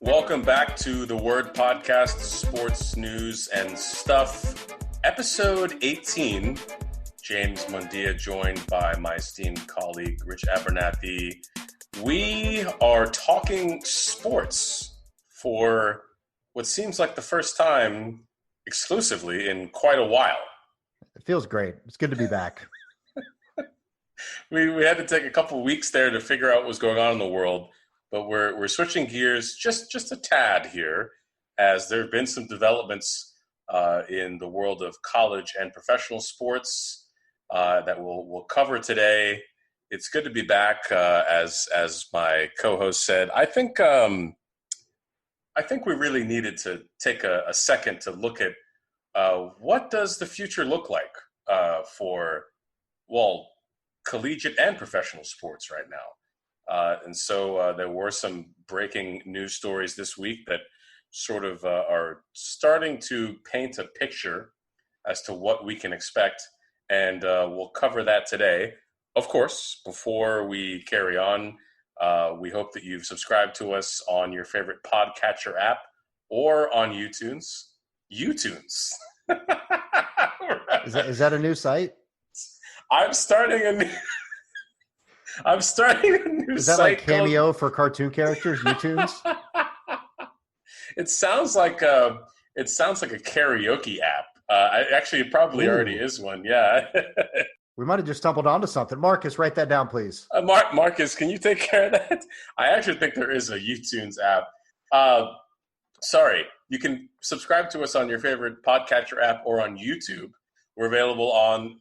Welcome back to the Word Podcast, Sports News and Stuff, episode 18. James Mundia, joined by my esteemed colleague, Rich Abernathy. We are talking sports for what seems like the first time exclusively in quite a while. It feels great. It's good to be back. We had to take a couple of weeks there to figure out what was going on in the world, but we're switching gears just a tad here, as there have been some developments in the world of college and professional sports that we'll cover today. It's good to be back, as my co-host said. I think we really needed to take a second to look at what does the future look like for, collegiate and professional sports right now. And so there were some breaking news stories this week that sort of are starting to paint a picture as to what we can expect. And we'll cover that today. Of course, before we carry on, we hope that you've subscribed to us on your favorite podcatcher app or on YouTunes. YouTunes. Is that a new site? I'm starting a new Is that site like Cameo for cartoon characters, YouTunes? It sounds like a karaoke app. It probably already is one. Yeah. We might have just stumbled onto something. Marcus, write that down, please. Marcus, can you take care of that? I actually think there is a YouTunes app. Sorry, you can subscribe to us on your favorite podcatcher app or on YouTube. We're available on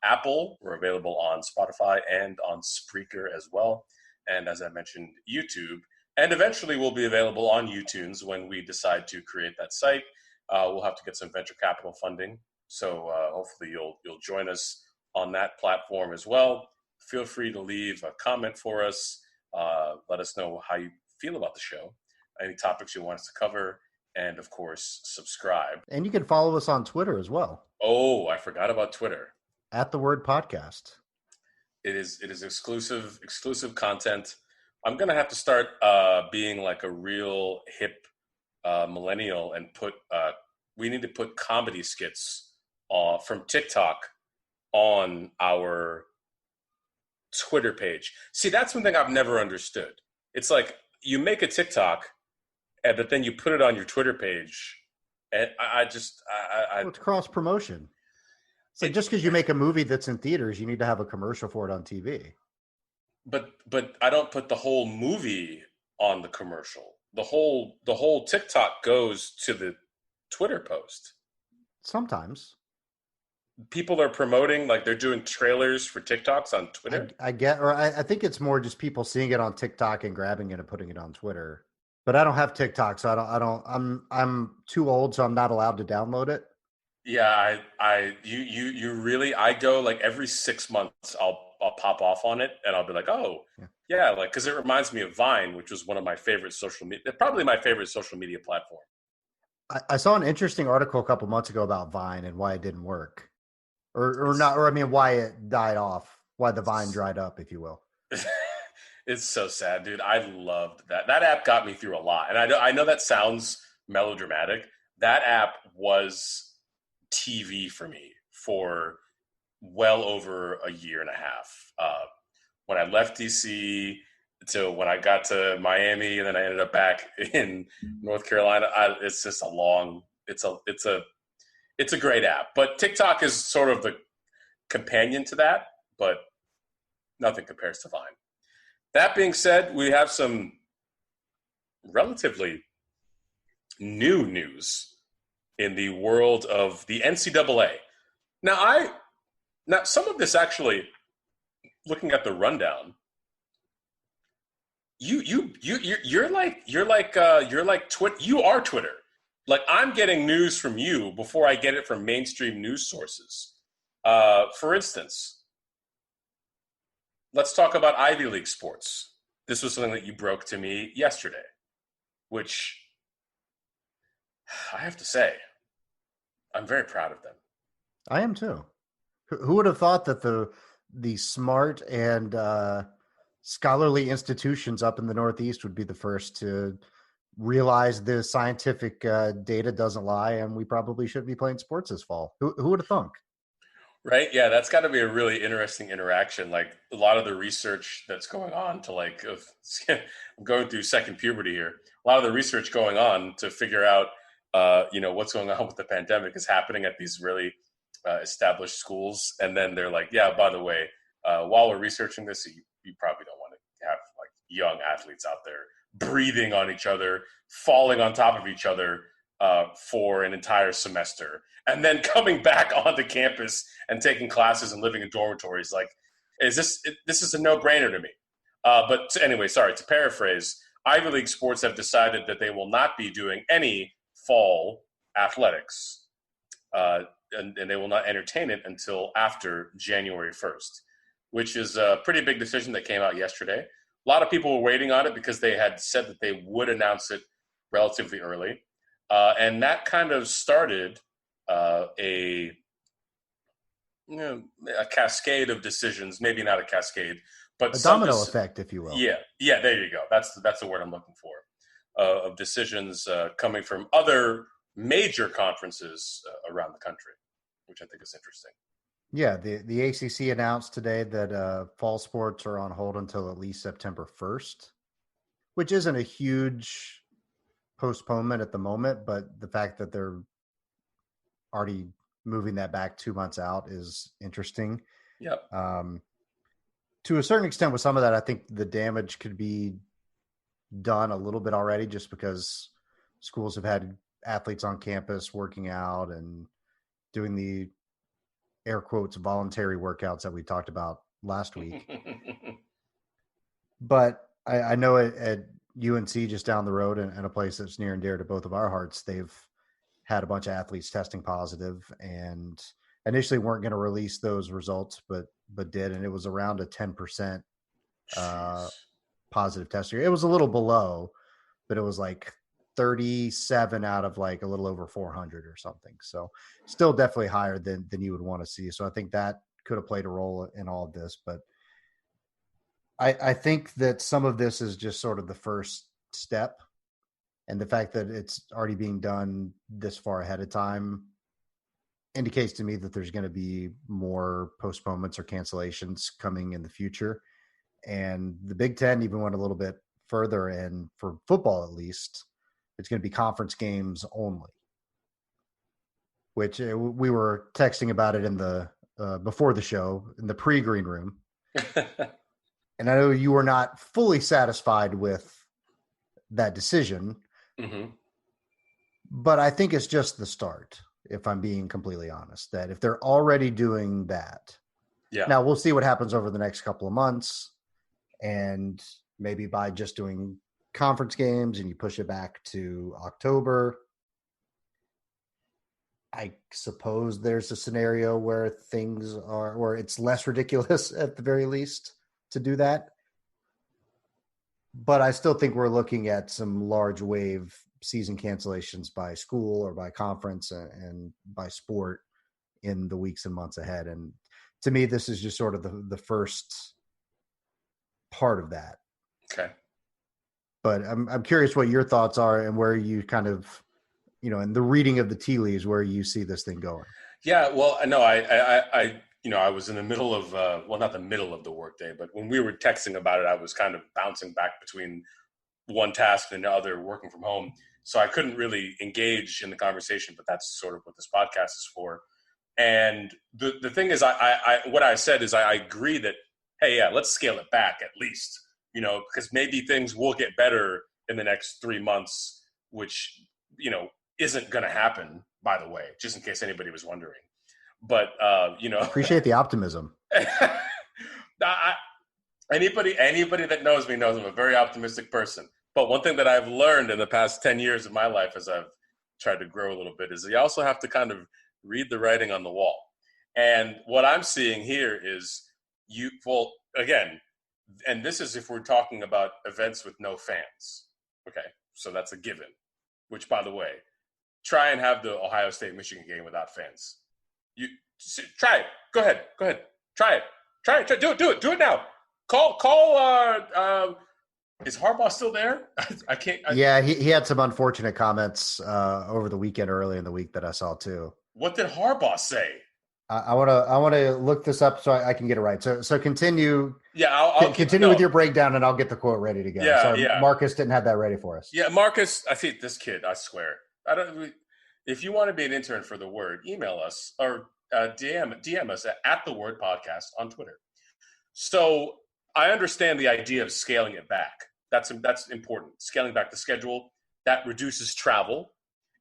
Apple. We're available on Spotify and on Spreaker as well. And as I mentioned, YouTube. And eventually we'll be available on YouTunes when we decide to create that site. We'll have to get some venture capital funding. So hopefully you'll join us on that platform as well. Feel free to leave a comment for us. Let us know how you feel about the show, any topics you want us to cover, and of course, subscribe. And you can follow us on Twitter as well. Oh, I forgot about Twitter. At the Word Podcast. It is exclusive content. I'm gonna have to start being like a real hip millennial and we need to put comedy skits from TikTok on our Twitter page. See, that's one thing I've never understood. It's like you make a TikTok, but then you put it on your Twitter page, and it's cross promotion. It's like just because you make a movie that's in theaters, you need to have a commercial for it on TV. But I don't put the whole movie on the commercial. The whole TikTok goes to the Twitter post. Sometimes people are promoting, like they're doing trailers for TikToks on Twitter. I think it's more just people seeing it on TikTok and grabbing it and putting it on Twitter. But I don't have TikTok, so I'm too old, so I'm not allowed to download it. Yeah, you really, I go like every 6 months I'll pop off on it and I'll be like, oh yeah, like, cause it reminds me of Vine, which was one of my favorite probably my favorite social media platform. I saw an interesting article a couple months ago about Vine and why it didn't work why it died off, why the Vine dried up, if you will. It's so sad, dude. I loved that. That app got me through a lot. And I know that sounds melodramatic. That app was TV for me for well over a year and a half. When I left DC to when I got to Miami, and then I ended up back in North Carolina, it's just it's a great app. But TikTok is sort of the companion to that, but nothing compares to Vine. That being said, we have some relatively new news in the world of the NCAA. Now some of this actually, looking at the rundown, you're like Twitter. You are Twitter. Like, I'm getting news from you before I get it from mainstream news sources. For instance, let's talk about Ivy League sports. This was something that you broke to me yesterday, which I have to say, I'm very proud of them. I am too. Who would have thought that the smart and scholarly institutions up in the Northeast would be the first to realize the scientific data doesn't lie, and we probably should be playing sports this fall. Who would have thunk? Right? Yeah, that's got to be a really interesting interaction. Like a lot of the research that's going on to I'm going through second puberty here. A lot of the research going on to figure out, what's going on with the pandemic is happening at these really established schools, and then they're like, yeah, by the way, while we're researching this, you probably don't want to have like young athletes out there breathing on each other, falling on top of each other for an entire semester, and then coming back onto campus and taking classes and living in dormitories. Like, this is a no-brainer to me. But anyway, sorry, to paraphrase, Ivy League sports have decided that they will not be doing any fall athletics, and they will not entertain it until after January 1st, which is a pretty big decision that came out yesterday. A lot of people were waiting on it because they had said that they would announce it relatively early. And that kind of started a cascade of decisions, maybe not a cascade, but a domino effect, if you will. Yeah, there you go. That's the word I'm looking for, of decisions coming from other major conferences around the country, which I think is interesting. Yeah, the ACC announced today that fall sports are on hold until at least September 1st, which isn't a huge postponement at the moment, but the fact that they're already moving that back 2 months out is interesting. Yep. To a certain extent with some of that, I think the damage could be done a little bit already just because schools have had athletes on campus working out and doing the air quotes voluntary workouts that we talked about last week. But I know at UNC just down the road and a place that's near and dear to both of our hearts, they've had a bunch of athletes testing positive and initially weren't going to release those results, but did. And it was around a 10% positive test rate. It was a little below, but it was like 37 out of like a little over 400 or something. So still definitely higher than you would want to see. So I think that could have played a role in all of this, but I think that some of this is just sort of the first step, and the fact that it's already being done this far ahead of time indicates to me that there's going to be more postponements or cancellations coming in the future. And the Big Ten even went a little bit further, and for football at least, it's going to be conference games only, which we were texting about it in the before the show in the pre-green room. And I know you were not fully satisfied with that decision, but I think it's just the start, if I'm being completely honest, that if they're already doing that, now we'll see what happens over the next couple of months. And maybe by just doing conference games and you push it back to October, I suppose there's a scenario where things are, where it's less ridiculous at the very least to do that. But I still think we're looking at some large wave season cancellations by school or by conference and by sport in the weeks and months ahead. And to me, this is just sort of the first part of that. Okay. But I'm curious what your thoughts are and where you kind of, in the reading of the tea leaves, where you see this thing going. Yeah, well, no, I was in the middle of, not the middle of the workday, but when we were texting about it, I was kind of bouncing back between one task and another, working from home. So I couldn't really engage in the conversation, but that's sort of what this podcast is for. And the thing is, what I said is I agree that, hey, yeah, let's scale it back at least, because maybe things will get better in the next 3 months, which, isn't going to happen, by the way, just in case anybody was wondering. But, appreciate the optimism. Anybody that knows me knows I'm a very optimistic person. But one thing that I've learned in the past 10 years of my life as I've tried to grow a little bit is you also have to kind of read the writing on the wall. And what I'm seeing here is again, and this is if we're talking about events with no fans. Okay, so that's a given, which, by the way, try and have the Ohio State-Michigan game without fans. You try it. Go ahead. Try it. Do it now. Call Is Harbaugh still there? I can't. Yeah, he had some unfortunate comments over the weekend, early in the week that I saw too. What did Harbaugh say? I want to look this up so I can get it right. So continue. Yeah, I'll Continue with your breakdown, and I'll get the quote ready to go. Yeah, Sorry, yeah. Marcus didn't have that ready for us. Yeah, Marcus, I see this kid, I swear. I don't. If you want to be an intern for The Word, email us or DM us at The Word Podcast on Twitter. So I understand the idea of scaling it back. That's important. Scaling back the schedule, that reduces travel.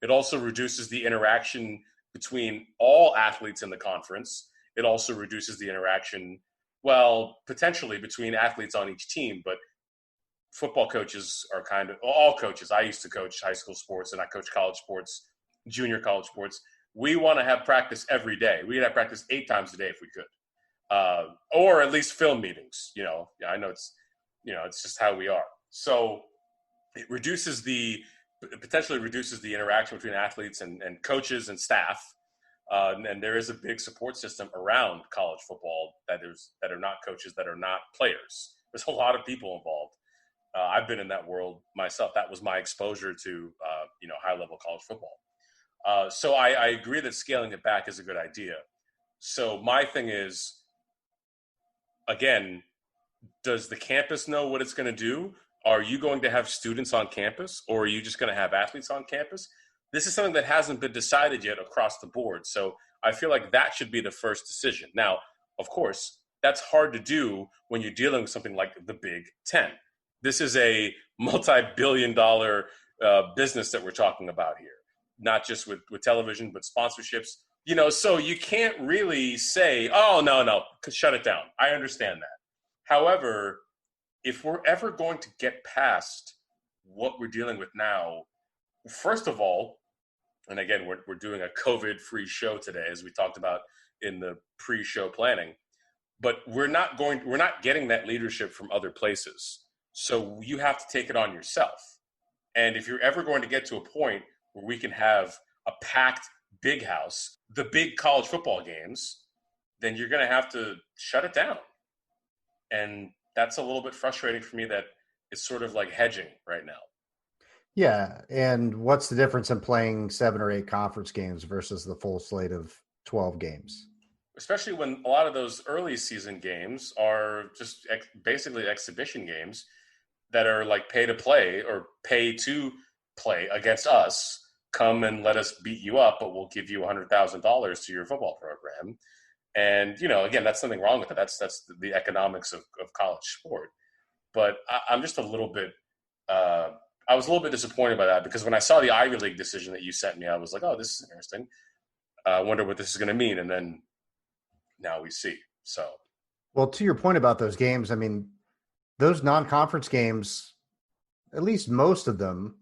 It also reduces the interaction between all athletes in the conference. It also reduces the interaction, well, potentially between athletes on each team, but football coaches are kind of all coaches. I used to coach high school sports and I coach college sports, junior college sports. We want to have practice every day. We could have practice 8 times a day if we could, or at least film meetings. I know it's just how we are. So it potentially reduces the interaction between athletes and coaches and staff. And there is a big support system around college football that are not coaches, that are not players. There's a lot of people involved. I've been in that world myself. That was my exposure to, high-level college football. So I agree that scaling it back is a good idea. So my thing is, again, does the campus know what it's going to do? Are you going to have students on campus, or are you just going to have athletes on campus? This is something that hasn't been decided yet across the board. So I feel like that should be the first decision. Now, of course, that's hard to do when you're dealing with something like the Big Ten. This is a multi-billion-dollar business that we're talking about here, not just with television, but sponsorships. So you can't really say, oh, no, shut it down. I understand that. However, if we're ever going to get past what we're dealing with now, first of all, and again, we're doing a COVID-free show today, as we talked about in the pre-show planning, but we're not getting that leadership from other places. So you have to take it on yourself. And if you're ever going to get to a point where we can have a packed big house, the big college football games, then you're going to have to shut it down. And that's a little bit frustrating for me that it's sort of like hedging right now. Yeah. And what's the difference in playing 7 or 8 conference games versus the full slate of 12 games? Especially when a lot of those early season games are just basically exhibition games that are like pay to play or pay to play against us. Come and let us beat you up, but we'll give you $100,000 to your football program. And, again, that's nothing wrong with it. That's the economics of college sport. But I'm just a little bit I was a little bit disappointed by that, because when I saw the Ivy League decision that you sent me, I was like, oh, this is interesting. I wonder what this is going to mean. And then now we see. So, well, to your point about those games, I mean, those non-conference games, at least most of them,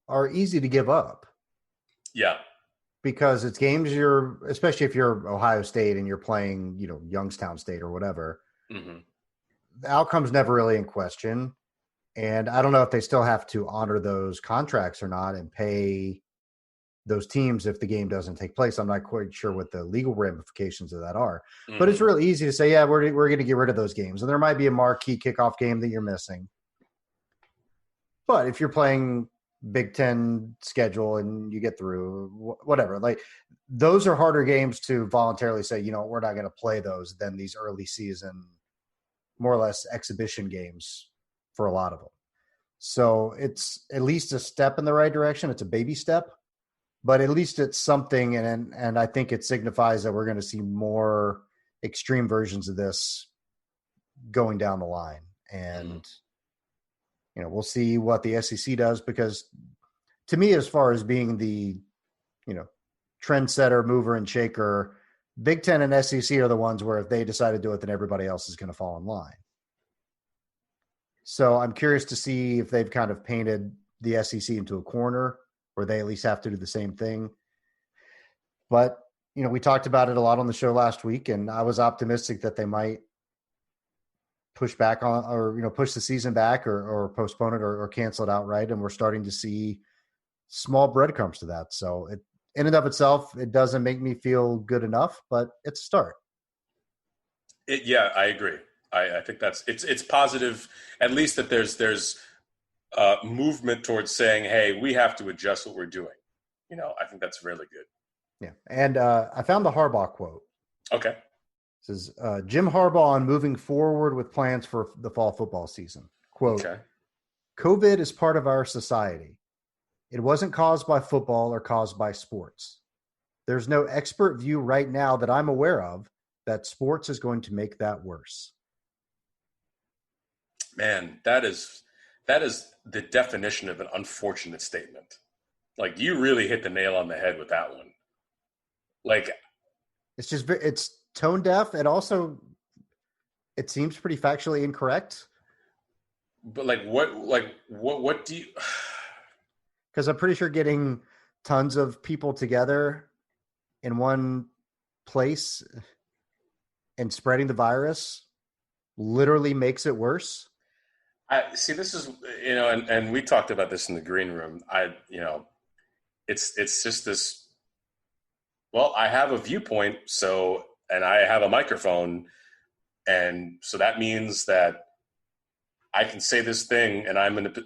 are easy to give up. Yeah. Because it's games especially if you're Ohio State and you're playing, Youngstown State or whatever, mm-hmm. The outcome's never really in question. And I don't know if they still have to honor those contracts or not and pay those teams if the game doesn't take place. I'm not quite sure what the legal ramifications of that are. Mm-hmm. But it's really easy to say, yeah, we're going to get rid of those games. And there might be a marquee kickoff game that you're missing. But if you're playing Big Ten schedule and you get through, whatever, like those are harder games to voluntarily say, we're not going to play those than these early season, more or less exhibition games for a lot of them. So it's at least a step in the right direction. It's a baby step, but at least it's something. And I think it signifies that we're going to see more extreme versions of this going down the line. And, we'll see what the SEC does, because to me, as far as being the, trendsetter, mover and shaker, Big Ten and SEC are the ones where if they decide to do it, then everybody else is going to fall in line. So I'm curious to see if they've kind of painted the SEC into a corner where they at least have to do the same thing. But, we talked about it a lot on the show last week, and I was optimistic that they might push back on, or, push the season back or postpone it or cancel it outright. And we're starting to see small breadcrumbs to that. So it, in and of itself, it doesn't make me feel good enough, but it's a start. Yeah, I agree. I think it's positive, at least that there's movement towards saying, hey, we have to adjust what we're doing. I think that's really good. Yeah. And I found the Harbaugh quote. Okay. It says, Jim Harbaugh on moving forward with plans for the fall football season. Quote, Okay. COVID is part of our society. It wasn't caused by football or caused by sports. There's no expert view right now that I'm aware of that sports is going to make that worse. Man, that is the definition of an unfortunate statement. Like, you really hit the nail on the head with that one. Like, it's tone deaf, and also it seems pretty factually incorrect. But what do you? Because I'm pretty sure getting tons of people together in one place and spreading the virus literally makes it worse. I see. This is, and we talked about this in the green room. It's just this. Well, I have a viewpoint, and I have a microphone, and so that means that I can say this thing, and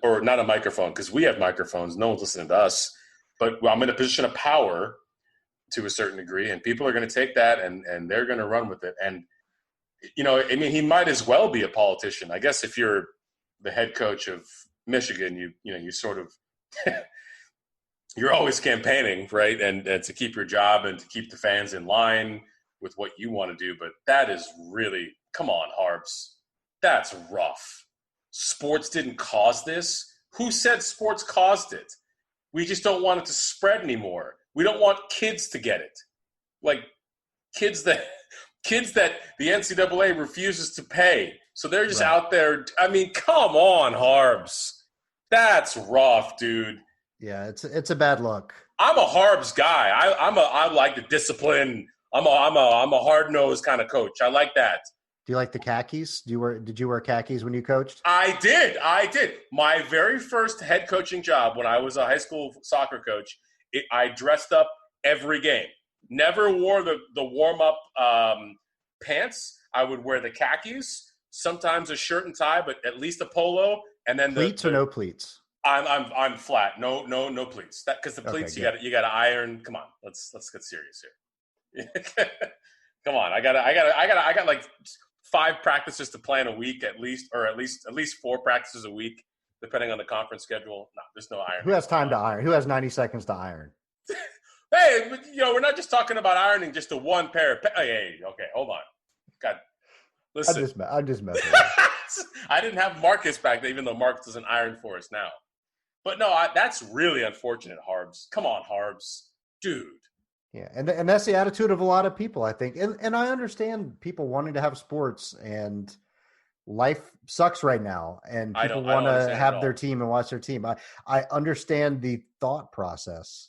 or not a microphone, because we have microphones. No one's listening to us, but I'm in a position of power to a certain degree, and people are going to take that and they're going to run with it. And, he might as well be a politician. I guess if you're the head coach of Michigan, you sort of, you're always campaigning, right? And to keep your job and to keep the fans in line with what you want to do. But that is really, come on, Harbs. That's rough. Sports didn't cause this. Who said sports caused it? We just don't want it to spread anymore. We don't want kids to get it. Like, kids that the NCAA refuses to pay. So they're just out there. I mean, come on, Harbs. That's rough, dude. Yeah, it's a bad look. I'm a Harbs guy. I like the discipline. I'm a hard-nosed kind of coach. I like that. Do you like the khakis? Did you wear khakis when you coached? I did. My very first head coaching job when I was a high school soccer coach, I dressed up every game. Never wore the warm-up pants. I would wear the khakis, sometimes a shirt and tie, but at least a polo. And then pleats or no pleats? I'm flat. No pleats. Because the pleats, okay, you got to iron. Come on, let's get serious here. Come on, I got like 5 practices to plan a week at least 4 practices a week, depending on the conference schedule. No, there's no iron. Who has time to iron? Who has 90 seconds to iron? Hey, we're not just talking about ironing just the one pair of hey, okay, hold on. God, listen. I'm just messing. I didn't have Marcus back then, even though Marcus doesn't iron for us now. But no, that's really unfortunate, Harbs. Come on, Harbs. Dude. Yeah, and that's the attitude of a lot of people, I think. And I understand people wanting to have sports, and life sucks right now, and people want to have their team and watch their team. I understand the thought process,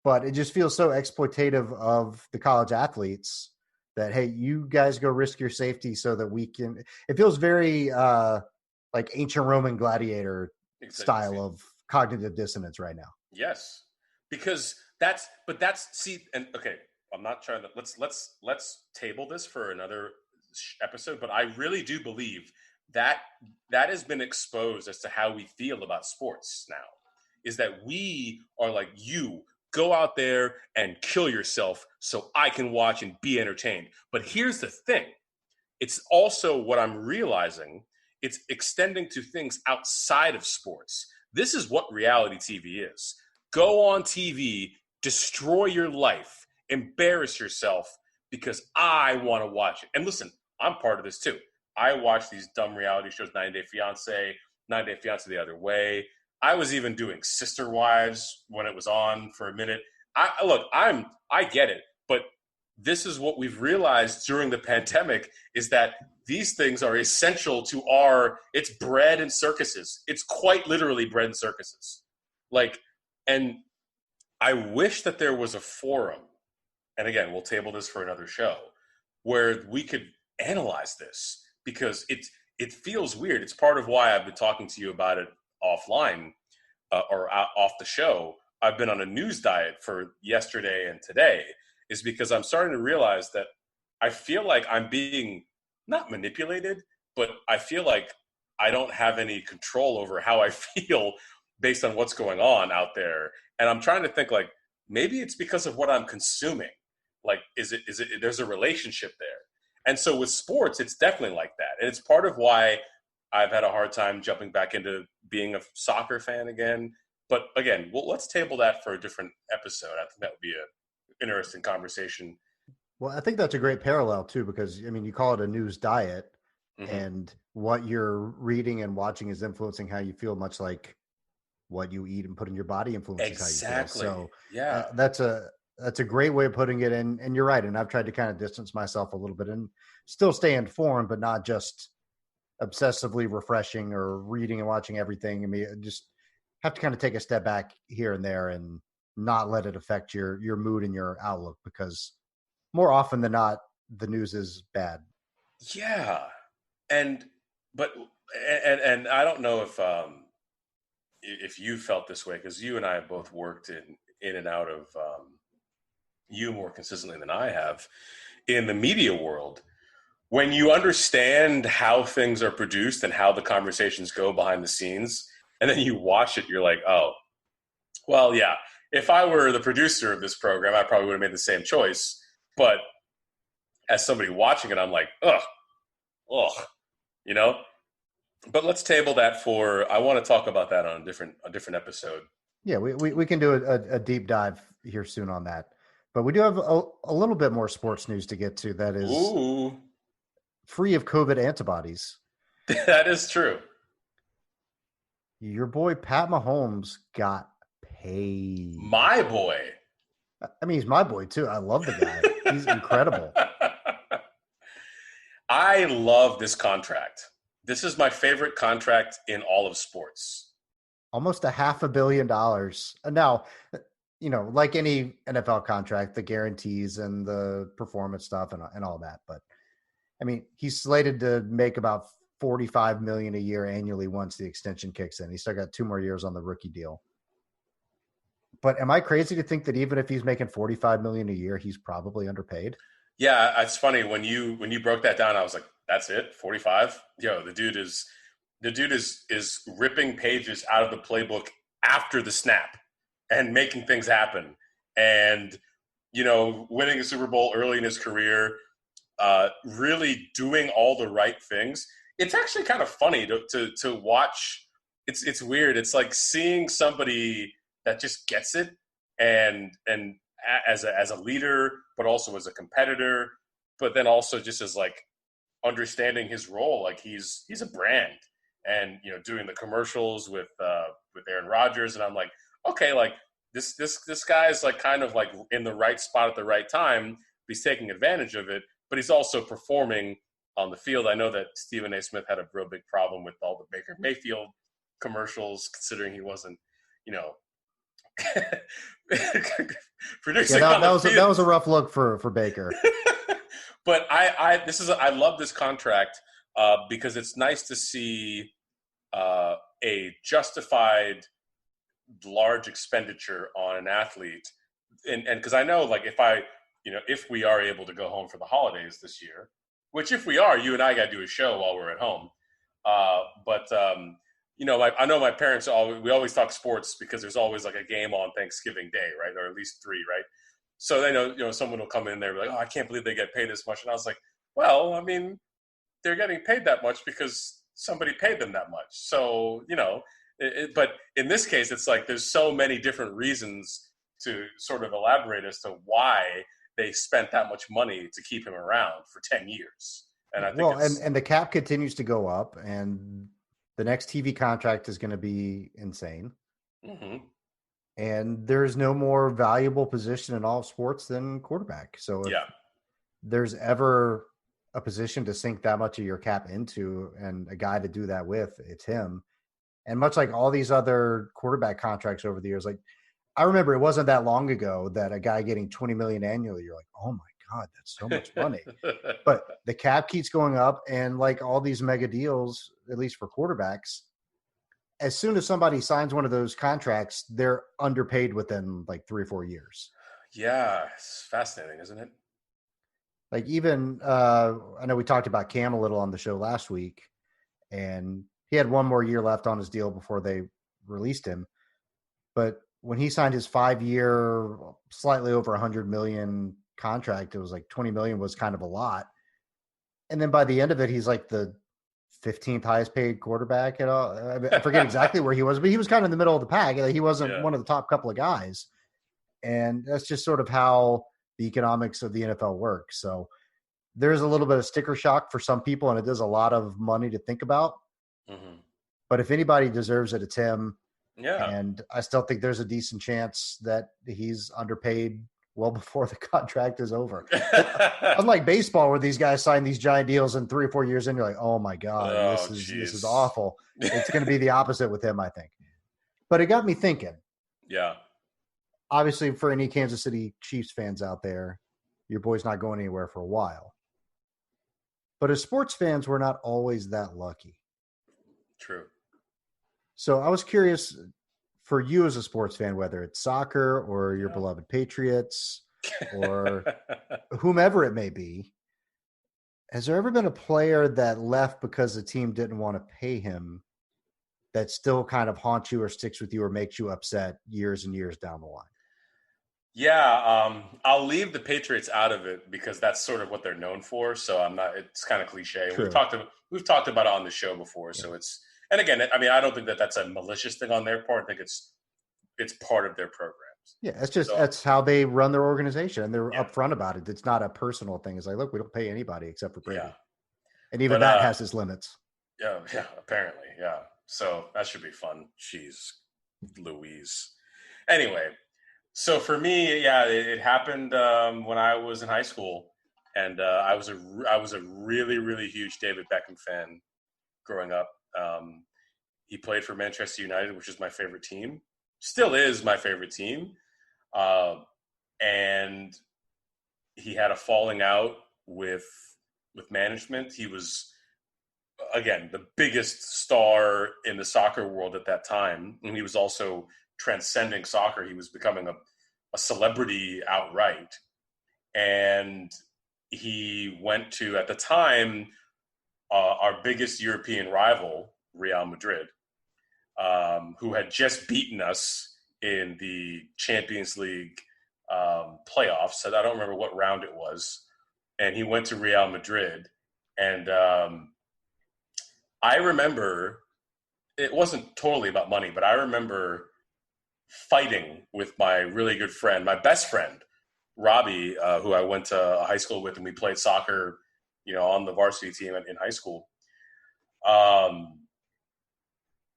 but it just feels so exploitative of the college athletes that, hey, you guys go risk your safety so that we can – it feels very like ancient Roman gladiator style of cognitive dissonance right now. Yes, because – I'm not trying to let's table this for another episode, but I really do believe that has been exposed as to how we feel about sports now, is that we are like, you go out there and kill yourself so I can watch and be entertained. But here's the thing. It's also what I'm realizing. It's extending to things outside of sports. This is what reality TV is. Go on TV, destroy your life, embarrass yourself because I want to watch it. And listen, I'm part of this too. I watch these dumb reality shows, 90 Day Fiancé, 90 Day Fiancé the other way. I was even doing Sister Wives when it was on for a minute. I get it, but this is what we've realized during the pandemic, is that these things are essential to it's bread and circuses. It's quite literally bread and circuses. And I wish that there was a forum, and again, we'll table this for another show, where we could analyze this, because it feels weird. It's part of why I've been talking to you about it offline or off the show. I've been on a news diet for yesterday and today, is because I'm starting to realize that I feel like I'm being not manipulated, but I feel like I don't have any control over how I feel based on what's going on out there. And I'm trying to think like maybe it's because of what I'm consuming. Like, is it there's a relationship there. And so with sports, it's definitely like that. And it's part of why I've had a hard time jumping back into being a soccer fan again. But again, well, let's table that for a different episode. I think that would be an interesting conversation. Well, I think that's a great parallel too, because I mean, you call it a news diet, Mm-hmm. and what you're reading and watching is influencing how you feel, much like what you eat and put in your body influences how you feel. Exactly. So Yeah. that's a great way of putting it in. And you're right. And I've tried to kind of distance myself a little bit and still stay informed, but not just obsessively refreshing or reading and watching everything. I mean, just have to kind of take a step back here and there and not let it affect your mood and your outlook, because more often than not, the news is bad. Yeah. And but and I don't know if you felt this way, because you and I have both worked in and out of you more consistently than I have in the media world. When you understand how things are produced and how the conversations go behind the scenes, and then you watch it, you're like, oh, well, yeah. If I were the producer of this program, I probably would have made the same choice. But as somebody watching it, I'm like, ugh, ugh, you know. But let's table that for. I want to talk about that on a different episode. Yeah, we can do a deep dive here soon on that. But we do have a little bit more sports news to get to that is Ooh, free of COVID antibodies. that is true. Your boy Pat Mahomes got paid. My boy. I mean, he's my boy too. I love the guy. He's incredible. I love this contract. This is my favorite contract in all of sports. Almost $500 million. Now, like any NFL contract, the guarantees and the performance stuff and all that. But I mean, he's slated to make about $45 million a year annually once the extension kicks in. He's still got 2 more years on the rookie deal. But am I crazy to think that even if he's making $45 million a year, he's probably underpaid? Yeah, it's funny when you broke that down. I was like, "That's it, 45." Yo, the dude is ripping pages out of the playbook after the snap and making things happen, and winning a Super Bowl early in his career, really doing all the right things. It's actually kind of funny to watch. It's weird. It's like seeing somebody that just gets it, and as a leader, but also as a competitor, but then also just as like understanding his role. Like he's a brand, and doing the commercials with Aaron Rodgers, and I'm like, okay, like this guy is like kind of like in the right spot at the right time. He's taking advantage of it, but he's also performing on the field. I know that Stephen A. Smith had a real big problem with all the Baker Mayfield commercials, considering he wasn't, producing on the field. That was a rough look for Baker. But I love this contract because it's nice to see a justified large expenditure on an athlete, and because I know, like, if we are able to go home for the holidays this year, which if we are, you and I got to do a show while we're at home. But I know my parents we always talk sports because there's always like a game on Thanksgiving Day, right, or at least 3, right? So they know, someone will come in there and be like, oh, I can't believe they get paid this much, and I was like, well, I mean, they're getting paid that much because somebody paid them that much. So but in this case, it's like there's so many different reasons to sort of elaborate as to why they spent that much money to keep him around for 10 years. And I think and the cap continues to go up, and the next TV contract is going to be insane. Mm-hmm. And there's no more valuable position in all sports than quarterback. So if there's ever a position to sink that much of your cap into and a guy to do that with, it's him. And much like all these other quarterback contracts over the years, like I remember it wasn't that long ago that a guy getting $20 million annually, you're like, oh my God, that's so much money. But the cap keeps going up, and like all these mega deals, at least for quarterbacks, as soon as somebody signs one of those contracts, they're underpaid within like 3 or 4 years. Yeah, it's fascinating, isn't it? Like even I know we talked about Cam a little on the show last week, and he had one more year left on his deal before they released him. But when he signed his 5-year, slightly over 100 million contract, it was like 20 million was kind of a lot. And then by the end of it, he's like the 15th highest paid quarterback at all. I forget exactly where he was, but he was kind of in the middle of the pack. He wasn't one of the top couple of guys. And that's just sort of how the economics of the NFL works. So there's a little bit of sticker shock for some people, and it is a lot of money to think about. Mm-hmm. But if anybody deserves it, it's him. Yeah. And I still think there's a decent chance that he's underpaid well before the contract is over. Unlike baseball, where these guys sign these giant deals and 3 or 4 years in, you're like, oh my God, this is awful. It's going to be the opposite with him, I think. But it got me thinking. Yeah. Obviously, for any Kansas City Chiefs fans out there, your boy's not going anywhere for a while. But as sports fans, we're not always that lucky. True. So I was curious for you as a sports fan, whether it's soccer or your beloved Patriots or whomever it may be, has there ever been a player that left because the team didn't want to pay him that still kind of haunts you or sticks with you or makes you upset years and years down the line? Yeah, I'll leave the Patriots out of it because that's sort of what they're known for. So I'm not. It's kind of cliche. True. We've talked about it on the show before. Yeah. So it's. And again, I mean, I don't think that that's a malicious thing on their part. I think it's part of their programs. Yeah, it's just that's how they run their organization, and they're upfront about it. It's not a personal thing. It's like, look, we don't pay anybody except for Brady, and even that has its limits. Yeah, apparently, yeah. So that should be fun. Jeez, Louise. Anyway, so for me, it happened when I was in high school, and I was a really, really huge David Beckham fan growing up. He played for Manchester United, which is my favorite team. Still is my favorite team. And he had a falling out with management. He was, again, the biggest star in the soccer world at that time. And he was also transcending soccer. He was becoming a celebrity outright. And he went to, at the time, our biggest European rival, Real Madrid, who had just beaten us in the Champions League playoffs. I don't remember what round it was. And he went to Real Madrid. And I remember, it wasn't totally about money, but I remember fighting with my really good friend, my best friend, Robbie, who I went to high school with, and we played soccer, on the varsity team in high school.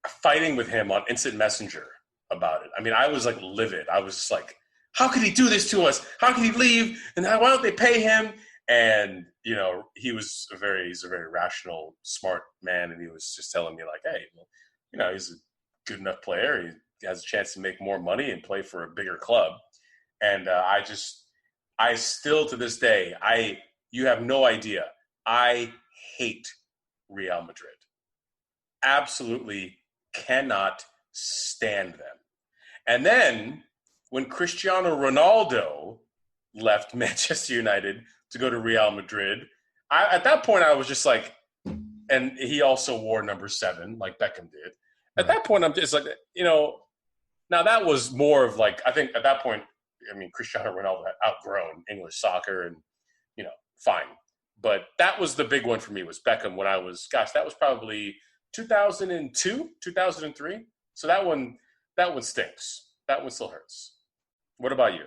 Fighting with him on Instant Messenger about it. I mean, I was like livid. I was just like, how could he do this to us? How could he leave? And why don't they pay him? And, he's a very rational, smart man. And he was just telling me like, hey, well, he's a good enough player. He has a chance to make more money and play for a bigger club. And I still to this day, you have no idea. I hate Real Madrid. Absolutely cannot stand them. And then when Cristiano Ronaldo left Manchester United to go to Real Madrid, at that point I was just like, and he also wore number 7 like Beckham did. At that point I'm just like, now that was more of like, I think at that point, I mean, Cristiano Ronaldo had outgrown English soccer and, fine. But that was the big one for me was Beckham when that was probably 2002, 2003. So that one stinks. That one still hurts. What about you?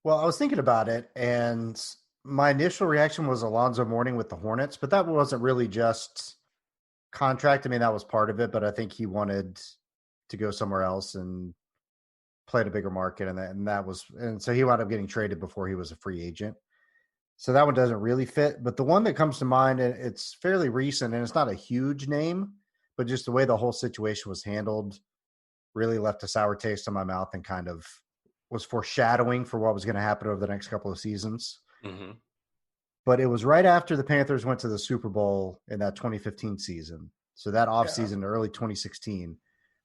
Well, I was thinking about it, and my initial reaction was Alonzo Mourning with the Hornets, but that wasn't really just contract. I mean, that was part of it, but I think he wanted to go somewhere else and play at a bigger market, and so he wound up getting traded before he was a free agent. So that one doesn't really fit. But the one that comes to mind, and it's fairly recent, and it's not a huge name, but just the way the whole situation was handled really left a sour taste in my mouth and kind of was foreshadowing for what was going to happen over the next couple of seasons. Mm-hmm. But it was right after the Panthers went to the Super Bowl in that 2015 season. So that offseason, early 2016,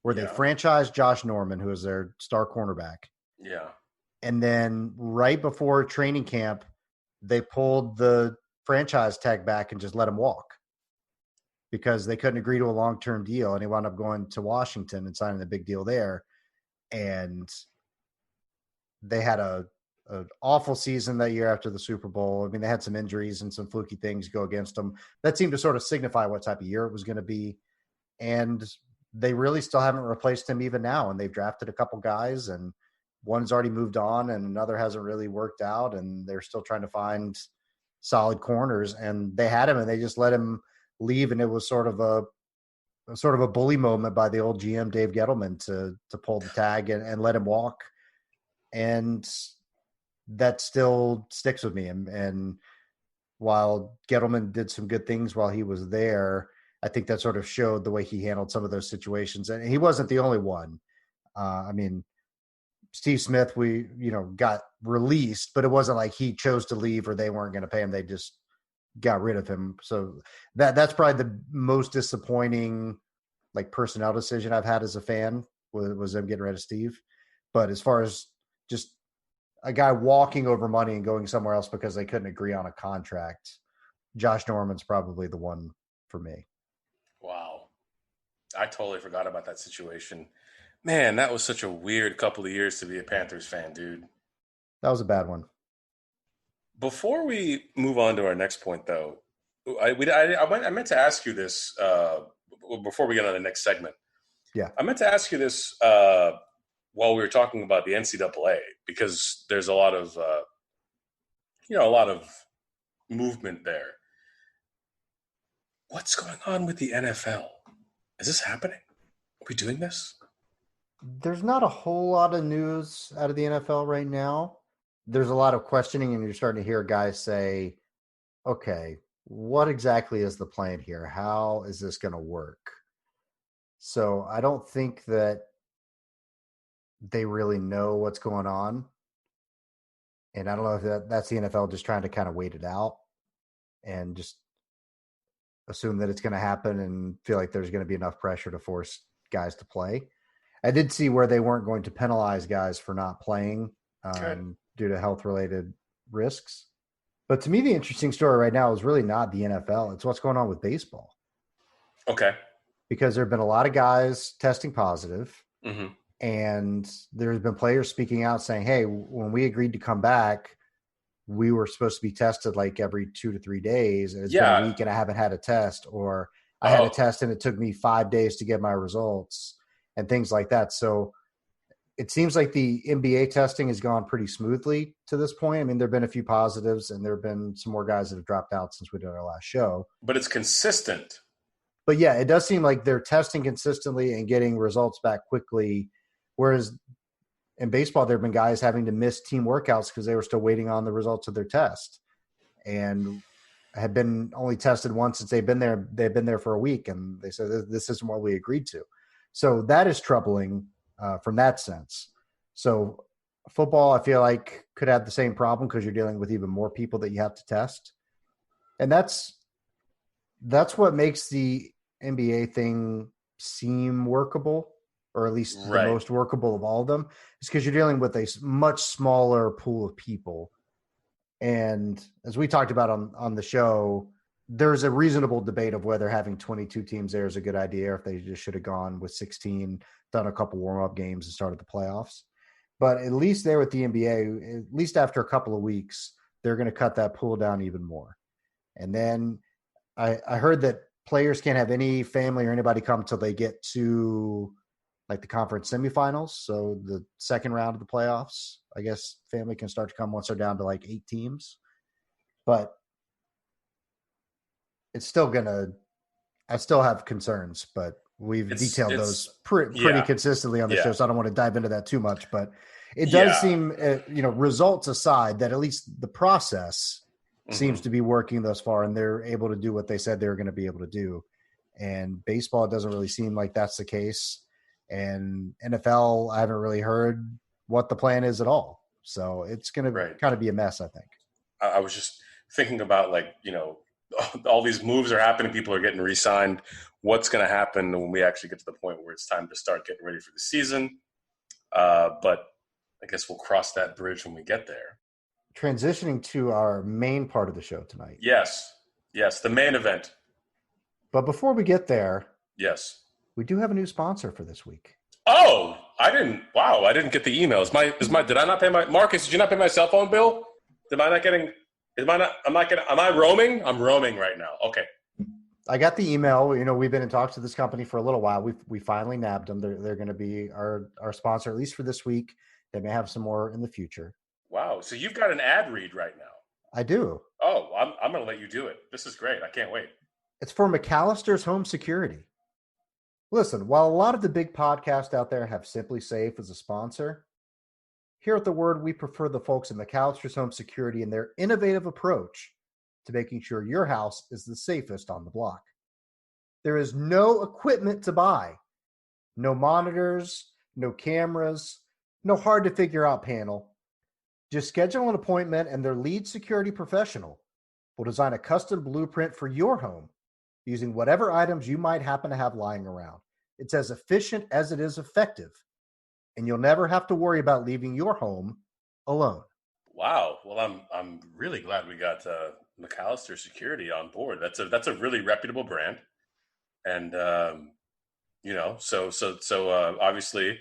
where they franchised Josh Norman, who was their star cornerback. Yeah. And then right before training camp, they pulled the franchise tag back and just let him walk. because they couldn't agree to a long-term deal, and he wound up going to Washington and signing a big deal there. And they had an awful season that year after the Super Bowl. I mean, they had some injuries and some fluky things go against them. That seemed to sort of signify what type of year it was going to be. And they really still haven't replaced him even now. And they've drafted a couple guys, and one's already moved on and another hasn't really worked out. And they're still trying to find solid corners. And they had him and they just let him leave. And it was sort of a bully moment by the old GM, Dave Gettleman, to pull the tag and let him walk. And that still sticks with me. And while Gettleman did some good things while he was there, I think that sort of showed the way he handled some of those situations. And he wasn't the only one. I mean, Steve Smith, got released, but it wasn't like he chose to leave or they weren't going to pay him. They just got rid of him. So that's probably the most disappointing personnel decision I've had as a fan was them getting rid of Steve. But as far as just a guy walking over money and going somewhere else because they couldn't agree on a contract, Josh Norman's probably the one for me. Wow. I totally forgot about that situation. Man, that was such a weird couple of years to be a Panthers fan, dude. That was a bad one. Before we move on to our next point, though, I meant to ask you this before we get on the next segment. Yeah. I meant to ask you this while we were talking about the NCAA, because there's a lot of movement there. What's going on with the NFL? Is this happening? Are we doing this? There's not a whole lot of news out of the NFL right now. There's a lot of questioning, and you're starting to hear guys say, okay, what exactly is the plan here? How is this going to work? So I don't think that they really know what's going on. And I don't know if that's the NFL just trying to kind of wait it out and just assume that it's going to happen and feel like there's going to be enough pressure to force guys to play. I did see where they weren't going to penalize guys for not playing due to health-related risks. But to me, the interesting story right now is really not the NFL. It's what's going on with baseball. Okay. Because there have been a lot of guys testing positive, mm-hmm. and there's been players speaking out saying, hey, when we agreed to come back, we were supposed to be tested every 2 to 3 days, and it's been a week and I haven't had a test, or I had a test and it took me 5 days to get my results and things like that. So it seems like the NBA testing has gone pretty smoothly to this point. I mean, there have been a few positives and there have been some more guys that have dropped out since we did our last show. But it's consistent. But yeah, it does seem like they're testing consistently and getting results back quickly. Whereas in baseball, there have been guys having to miss team workouts because they were still waiting on the results of their test and had been only tested once since they've been there. They've been there for a week, and they said this isn't what we agreed to. So that is troubling from that sense. So football, I feel like, could have the same problem because you're dealing with even more people that you have to test. And that's what makes the NBA thing seem workable, or at least the most workable of all of them, is because you're dealing with a much smaller pool of people. And as we talked about on the show, there's a reasonable debate of whether having 22 teams there is a good idea, or if they just should have gone with 16, done a couple warm-up games and started the playoffs. But at least there with the NBA, at least after a couple of weeks, they're going to cut that pool down even more. And then I heard that players can't have any family or anybody come until they get to the conference semifinals. So the second round of the playoffs, I guess family can start to come once they're down to 8 teams. But it's still I still have concerns, but we've detailed those pretty consistently on the show. So I don't want to dive into that too much, but it does seem, results aside, that at least the process seems to be working thus far, and they're able to do what they said they were going to be able to do. And baseball, it doesn't really seem like that's the case. And NFL, I haven't really heard what the plan is at all. So it's going to kind of be a mess, I think. I was just thinking about all these moves are happening. People are getting re-signed. What's going to happen when we actually get to the point where it's time to start getting ready for the season? But I guess we'll cross that bridge when we get there. Transitioning to our main part of the show tonight. Yes, the main event. But before we get there, Yes. we do have a new sponsor for this week. Oh, I didn't. Wow, I didn't get the email. Did I not pay my Marcus? Did you not pay my cell phone bill? Am I not getting? Am I not? I'm not getting. Am I roaming? I'm roaming right now. Okay. I got the email. We've been in talks with this company for a little while. We finally nabbed them. They're going to be our sponsor at least for this week. They may have some more in the future. Wow. So you've got an ad read right now. I do. Oh, I'm going to let you do it. This is great. I can't wait. It's for McAllister's Home Security. Listen, while a lot of the big podcasts out there have Simply Safe as a sponsor, here at The Word, we prefer the folks at McAllister's Home Security and their innovative approach to making sure your house is the safest on the block. There is no equipment to buy. No monitors, no cameras, no hard-to-figure-out panel. Just schedule an appointment and their lead security professional will design a custom blueprint for your home using whatever items you might happen to have lying around. It's as efficient as it is effective, and you'll never have to worry about leaving your home alone. Wow. Well, I'm really glad we got McAllister Security on board. That's a really reputable brand, and so obviously,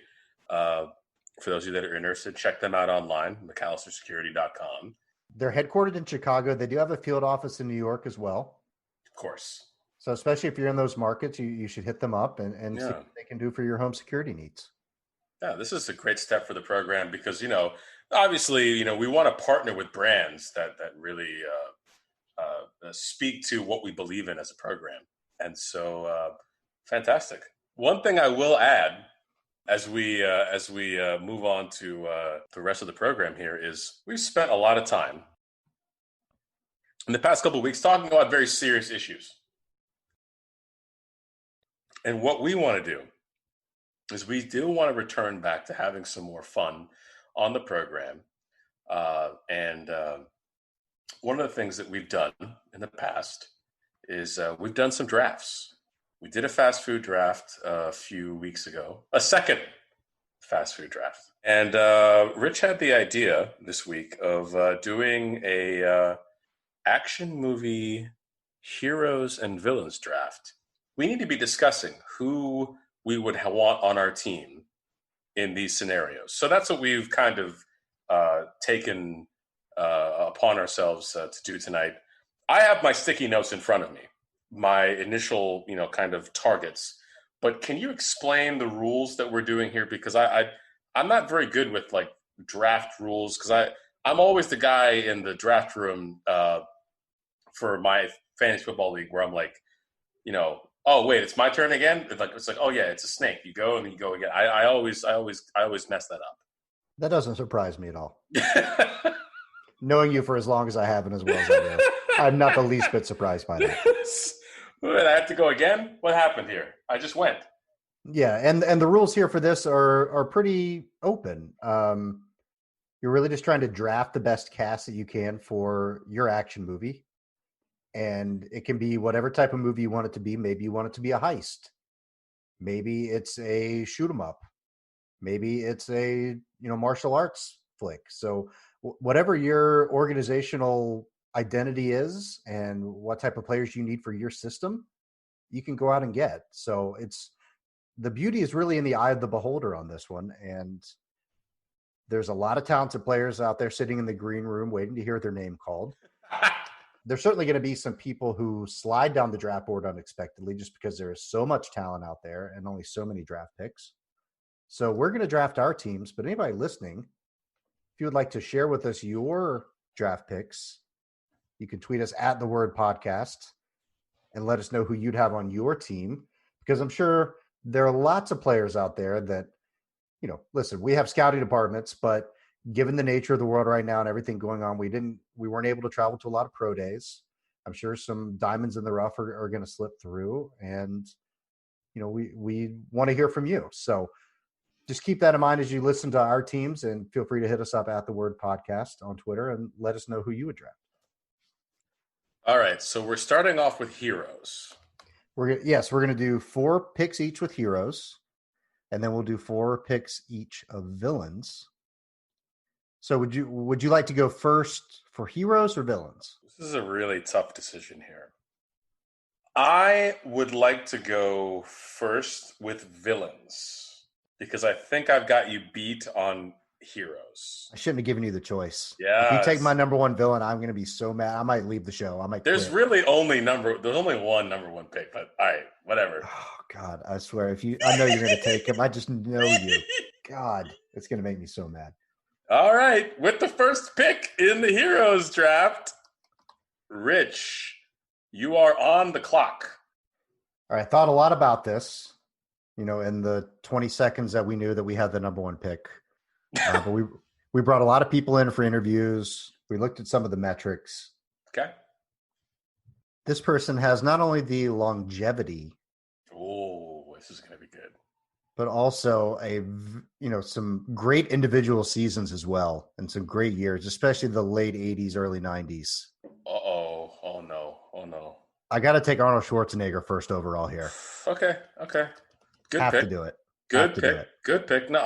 for those of you that are interested, check them out online, McAllisterSecurity.com. They're headquartered in Chicago. They do have a field office in New York as well. Of course. So especially if you're in those markets, you should hit them up and see Yeah. what they can do for your home security needs. Yeah, this is a great step for the program because, obviously, we want to partner with brands that really speak to what we believe in as a program. And so, fantastic. One thing I will add as we move on to the rest of the program here is we've spent a lot of time in the past couple of weeks talking about very serious issues. And what we want to do is we do want to return back to having some more fun on the program. And one of the things that we've done in the past is we've done some drafts. We did a fast food draft a few weeks ago, a second fast food draft. And Rich had the idea this week of doing a action movie heroes and villains draft. We need to be discussing who we would want on our team in these scenarios. So that's what we've kind of taken upon ourselves to do tonight. I have my sticky notes in front of me, my initial, kind of targets. But can you explain the rules that we're doing here? Because I'm not very good with like draft rules because I'm always the guy in the draft room for my fantasy football league where I'm like, oh wait, it's my turn again. It's like, oh yeah, it's a snake. You go and then you go again. I always mess that up. That doesn't surprise me at all. Knowing you for as long as I have and as well as I do, I'm not the least bit surprised by that. I have to go again? What happened here? I just went. Yeah, and the rules here for this are pretty open. You're really just trying to draft the best cast that you can for your action movie. And it can be whatever type of movie you want it to be. Maybe you want it to be a heist. Maybe it's a shoot 'em up. Maybe it's a martial arts flick. So whatever your organizational identity is and what type of players you need for your system, you can go out and get. So the beauty is really in the eye of the beholder on this one. And there's a lot of talented players out there sitting in the green room waiting to hear their name called. There's certainly going to be some people who slide down the draft board unexpectedly just because there is so much talent out there and only so many draft picks. So we're going to draft our teams, but anybody listening, if you would like to share with us your draft picks, you can tweet us at The Word Podcast and let us know who you'd have on your team, because I'm sure there are lots of players out there that, listen, we have scouting departments, but given the nature of the world right now and everything going on, we weren't able to travel to a lot of pro days. I'm sure some diamonds in the rough are going to slip through, and we want to hear from you. So just keep that in mind as you listen to our teams, and feel free to hit us up at The Word Podcast on Twitter and let us know who you would draft. All right, so we're starting off with heroes. We're going to do 4 picks each with heroes, and then we'll do 4 picks each of villains. So would you like to go first for heroes or villains? This is a really tough decision here. I would like to go first with villains because I think I've got you beat on heroes. I shouldn't have given you the choice. If you take my Yes. number one villain, I'm going to be so mad. I might leave the show. I might There's quit. really there's only one number one pick, but all right, whatever. Oh God, I swear, I know you're going to take him. I just know you. God, it's going to make me so mad. All right, with the first pick in the heroes draft, Rich, you are on the clock. All right, I thought a lot about this, in the 20 seconds that we knew that we had the number one pick. But we brought a lot of people in for interviews. We looked at some of the metrics. Okay. This person has not only the longevity. Oh, this is going to be good. But also some great individual seasons as well, and some great years, especially the late 80s, early 90s. Uh-oh. Oh, no. Oh, no. I got to take Arnold Schwarzenegger first overall here. Okay. Good Have pick. to do it. Good pick. Good pick. No,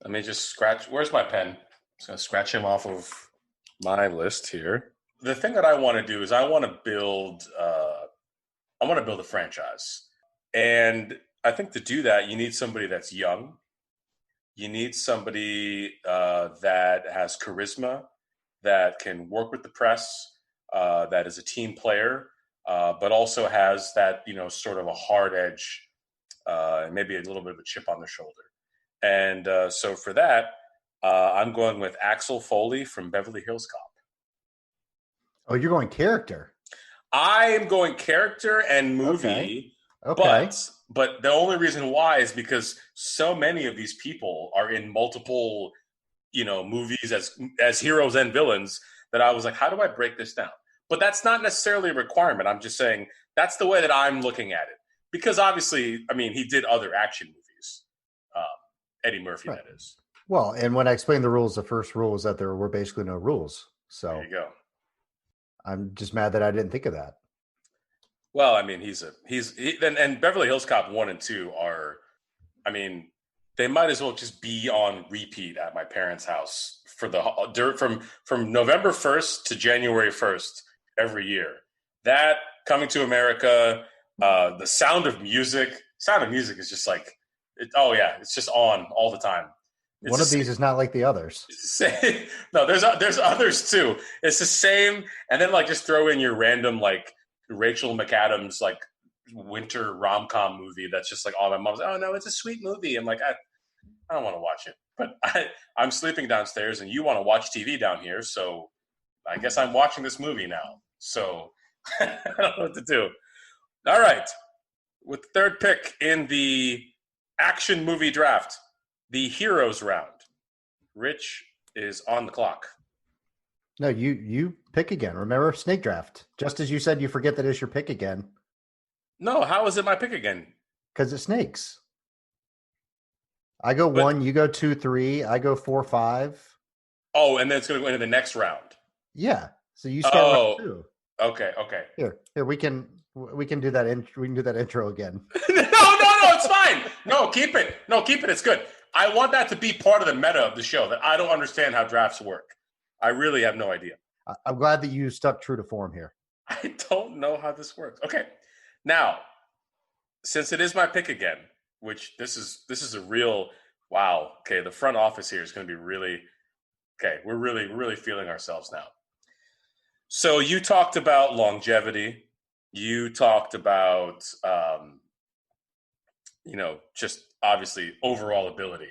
let me just scratch. Where's my pen? I'm just going to scratch him off of my list here. The thing that I want to do is I want to build a franchise. And I think to do that, you need somebody that's young. You need somebody that has charisma, that can work with the press, that is a team player, but also has that, sort of a hard edge, maybe a little bit of a chip on the shoulder. And so for that, I'm going with Axel Foley from Beverly Hills Cop. Oh, you're going character. I am going character and movie. Okay. But the only reason why is because so many of these people are in multiple, movies as heroes and villains that I was like, how do I break this down? But that's not necessarily a requirement. I'm just saying that's the way that I'm looking at it. Because obviously, he did other action movies. Eddie Murphy, right. That is. Well, and when I explained the rules, the first rule was that there were basically no rules. So there you go. I'm just mad that I didn't think of that. Well, and Beverly Hills Cop 1 and 2 are, they might as well just be on repeat at my parents' house for from November 1st to January 1st every year. That, Coming to America, the Sound of Music is just like, it's just on all the time. One of these is not like the others. No, there's others too. It's the same, and then just throw in your random Rachel McAdams winter rom-com movie that's just all my mom's. Oh no, it's a sweet movie. I'm like, I don't want to watch it, but I'm sleeping downstairs, and you want to watch TV down here, so I guess I'm watching this movie now. So I don't know what to do. All right, with the third pick in the action movie draft, the heroes round, Rich is on the clock. No, you pick again. Remember, snake draft. Just as you said, you forget that it's your pick again. No, how is it my pick again? Because it's snakes. I go 1, you go 2, 3. I go 4, 5. Oh, and then it's going to go into the next round. Yeah. So you start round 2. Okay. Here, we can do that. We can do that intro again. No, it's fine. No, keep it. It's good. I want that to be part of the meta of the show. That I don't understand how drafts work. I really have no idea. I'm glad that you stuck true to form here. I don't know how this works. Okay. Now, since it is my pick again, which this is a real wow. Okay, the front office here is going to be really okay. We're really feeling ourselves now. So you talked about longevity. You talked about just obviously overall ability.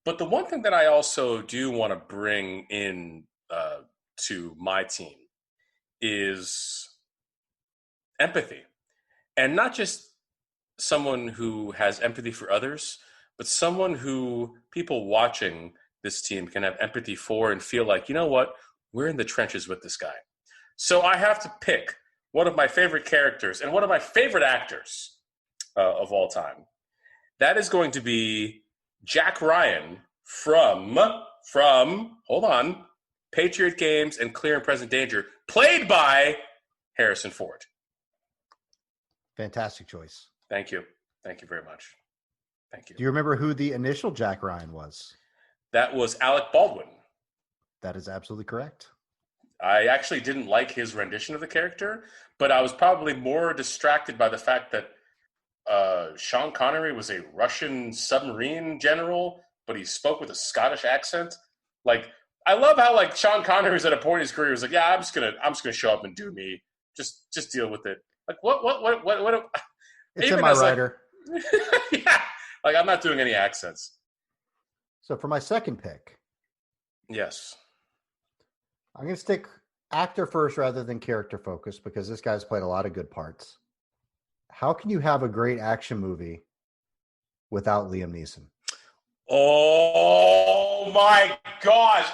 But the one thing that I also do want to bring in to my team is empathy. And not just someone who has empathy for others, but someone who people watching this team can have empathy for and feel like, you know what, we're in the trenches with this guy. So I have to pick one of my favorite characters and one of my favorite actors of all time. That is going to be Jack Ryan from hold on, Patriot Games and Clear and Present Danger, played by Harrison Ford. Fantastic choice. Thank you very much. Thank you. Do you remember who the initial Jack Ryan was? That was Alec Baldwin. That is absolutely correct. I actually didn't like his rendition of the character, but I was probably more distracted by the fact that Sean Connery was a Russian submarine general, but he spoke with a Scottish accent. Like, I love how like Sean Connery's at a point in his career was like, yeah, I'm just gonna show up and do me. Just deal with it. Like, what? It's even in my as, like, writer. yeah, like I'm not doing any accents. So for my second pick, Yes. I'm going to stick actor first rather than character focused because this guy's played a lot of good parts. How can you have a great action movie without Liam Neeson? Oh my gosh.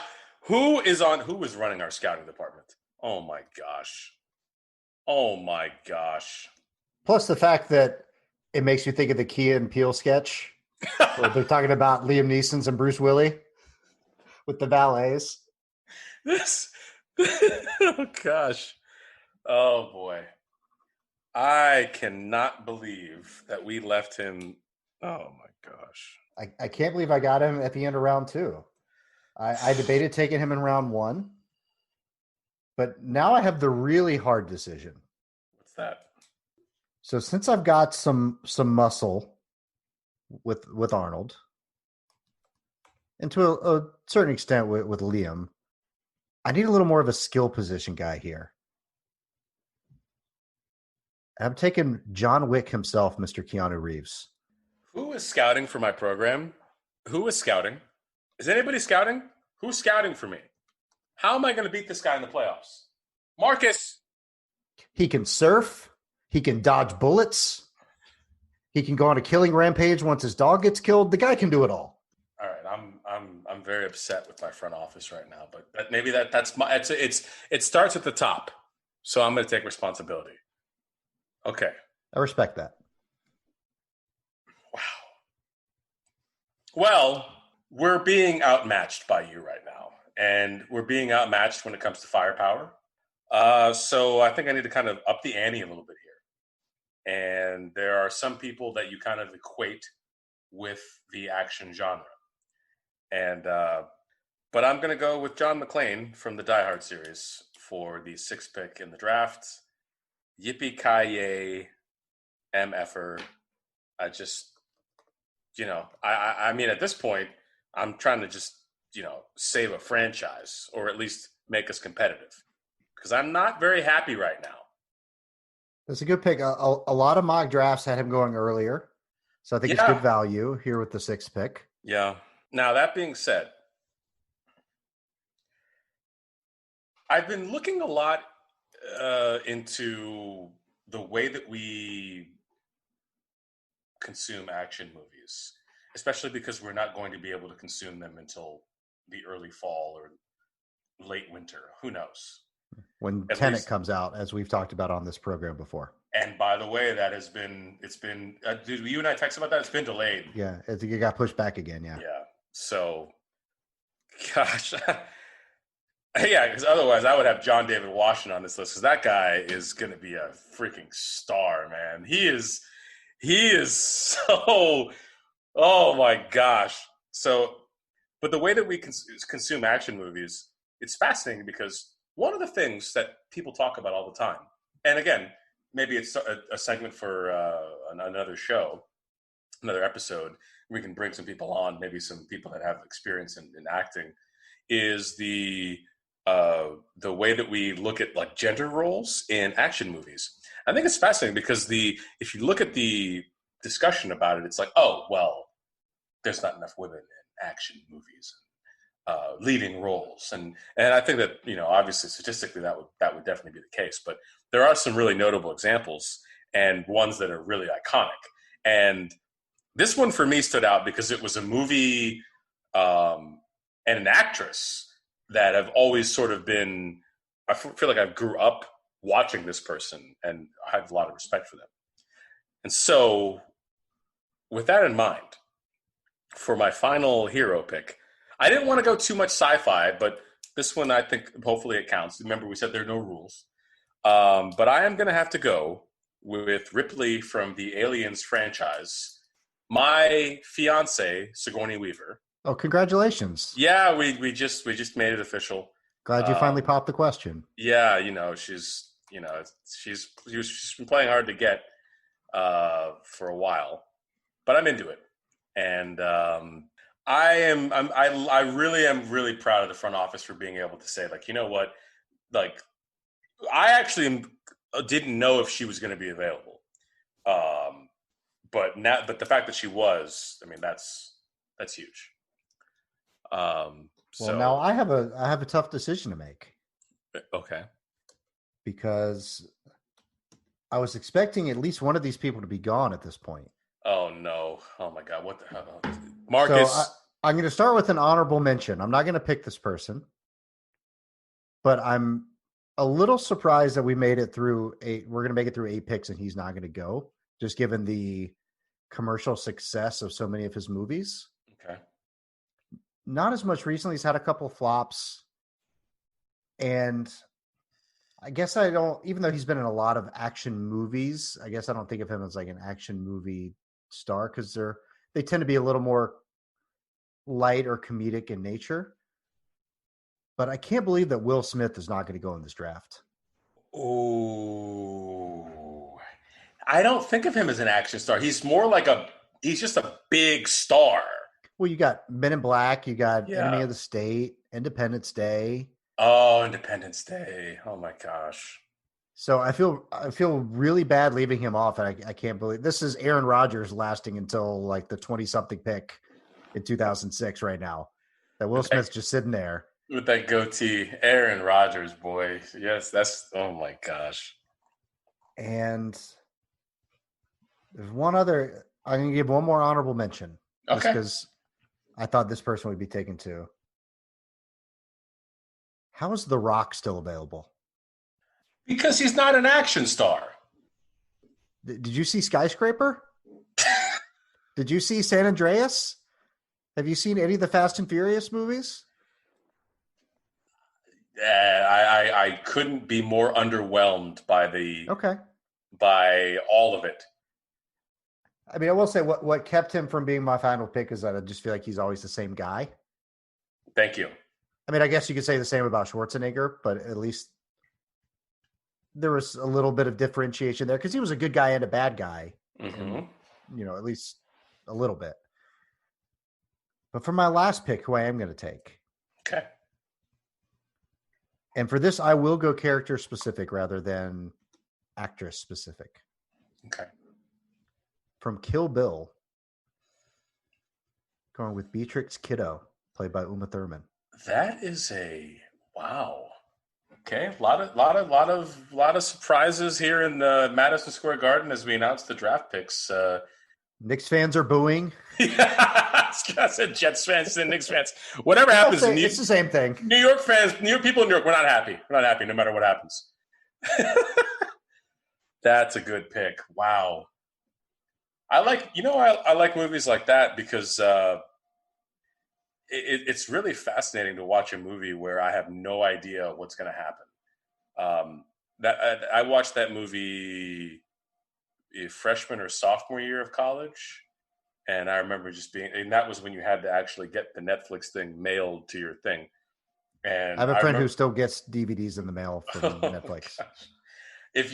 Who is running our scouting department? Oh my gosh. Oh my gosh. Plus the fact that it makes you think of the Key and Peele sketch where they're talking about Liam Neeson's and Bruce Willis with the valets. This oh gosh. Oh boy. I cannot believe that we left him. Oh my gosh. I can't believe I got him at the end of round 2. I debated taking him in round 1, but now I have the really hard decision. What's that? So since I've got some muscle with Arnold, and to a certain extent with Liam, I need a little more of a skill position guy here. I'm taking John Wick himself, Mr. Keanu Reeves. Who is scouting for my program? Who is scouting? Is anybody scouting? Who's scouting for me? How am I going to beat this guy in the playoffs? Marcus. He can surf. He can dodge bullets. He can go on a killing rampage once his dog gets killed. The guy can do it all. All right, I'm very upset with my front office right now, but it starts at the top, so I'm going to take responsibility. Okay. I respect that. Wow. Well, we're being outmatched by you right now, and we're being outmatched when it comes to firepower. So I think I need to kind of up the ante a little bit here. And there are some people that you kind of equate with the action genre. And but I'm going to go with John McClane from the Die Hard series for the 6th pick in the draft. Yippee-ki-yay, MFer. I just, I mean, at this point, I'm trying to just, save a franchise or at least make us competitive because I'm not very happy right now. That's a good pick. A lot of mock drafts had him going earlier. So I think it's good value here with the 6th pick. Yeah. Now, that being said, I've been looking a lot into the way that we consume action movies, especially because we're not going to be able to consume them until the early fall or late winter. Who knows? When Tenet comes out, as we've talked about on this program before. And by the way, it's been, did you and I text about that? It's been delayed. Yeah, it got pushed back again, yeah. Yeah, so, gosh. Yeah, because otherwise I would have John David Washington on this list because that guy is going to be a freaking star, man. He is so, oh my gosh. So, but the way that we consume action movies, it's fascinating because one of the things that people talk about all the time, and again, maybe it's a segment for another show, another episode, we can bring some people on, maybe some people that have experience in acting, is the way that we look at like gender roles in action movies. I think it's fascinating because if you look at the discussion about it, it's like, oh, well, there's not enough women in action movies, leading roles. And I think that, obviously statistically that would definitely be the case, but there are some really notable examples and ones that are really iconic. And this one for me stood out because it was a movie and an actress that have always sort of been, I feel like I grew up watching this person and I have a lot of respect for them. And so with that in mind, for my final hero pick, I didn't want to go too much sci-fi, but this one I think hopefully it counts. Remember, we said there are no rules. But I am going to have to go with Ripley from the Aliens franchise, my fiance, Sigourney Weaver. Oh, congratulations. Yeah, we just made it official. Glad you finally popped the question. Yeah, she's been playing hard to get for a while, but I'm into it, and I really am really proud of the front office for being able to say, like, you know what, like, I actually didn't know if she was going to be available, but the fact that she was, I mean, that's huge. Well, now I have a tough decision to make. Okay. Because I was expecting at least one of these people to be gone at this point. Oh no! Oh my God! What the hell, Marcus? So I'm going to start with an honorable mention. I'm not going to pick this person, but I'm a little surprised that we made it through eight. We're going to make it through 8 picks, and he's not going to go, just given the commercial success of so many of his movies. Okay. Not as much recently. He's had a couple flops, and I guess I don't, even though he's been in a lot of action movies, I guess I don't think of him as like an action movie star because they tend to be a little more light or comedic in nature. But I can't believe that Will Smith is not going to go in this draft. Oh, I don't think of him as an action star. He's more like he's just a big star. Well, you got Men in Black, you got Enemy of the State, Independence Day. Oh, Independence Day. Oh my gosh. So I feel really bad leaving him off, and I can't believe this is Aaron Rodgers lasting until like the 20-something pick in 2006 right now. That Will Smith's just sitting there. With that goatee. Aaron Rodgers, boy. Yes, oh my gosh. And there's one other, I'm going to give one more honorable mention. Okay. Just because I thought this person would be taken too. How is The Rock still available? Because he's not an action star. Did you see Skyscraper? Did you see San Andreas? Have you seen any of the Fast and Furious movies? I couldn't be more underwhelmed by all of it. I mean, I will say what kept him from being my final pick is that I just feel like he's always the same guy. Thank you. I mean, I guess you could say the same about Schwarzenegger, but at least there was a little bit of differentiation there because he was a good guy and a bad guy. Mm-hmm. And, at least a little bit. But for my last pick, who I am going to take. Okay. And for this, I will go character specific rather than actress specific. Okay. From Kill Bill, going with Beatrix Kiddo, played by Uma Thurman. That is wow. Okay, a lot of surprises here in the Madison Square Garden as we announce the draft picks. Knicks fans are booing. Yeah, I said Jets fans and Knicks fans. Whatever happens, it's the same thing. New York fans, people in New York, we're not happy. We're not happy no matter what happens. That's a good pick. Wow. I like movies like that because it's really fascinating to watch a movie where I have no idea what's going to happen. I watched that movie freshman or sophomore year of college, and I remember and that was when you had to actually get the Netflix thing mailed to your thing. And I have a friend who still gets DVDs in the mail from Netflix. Gosh. If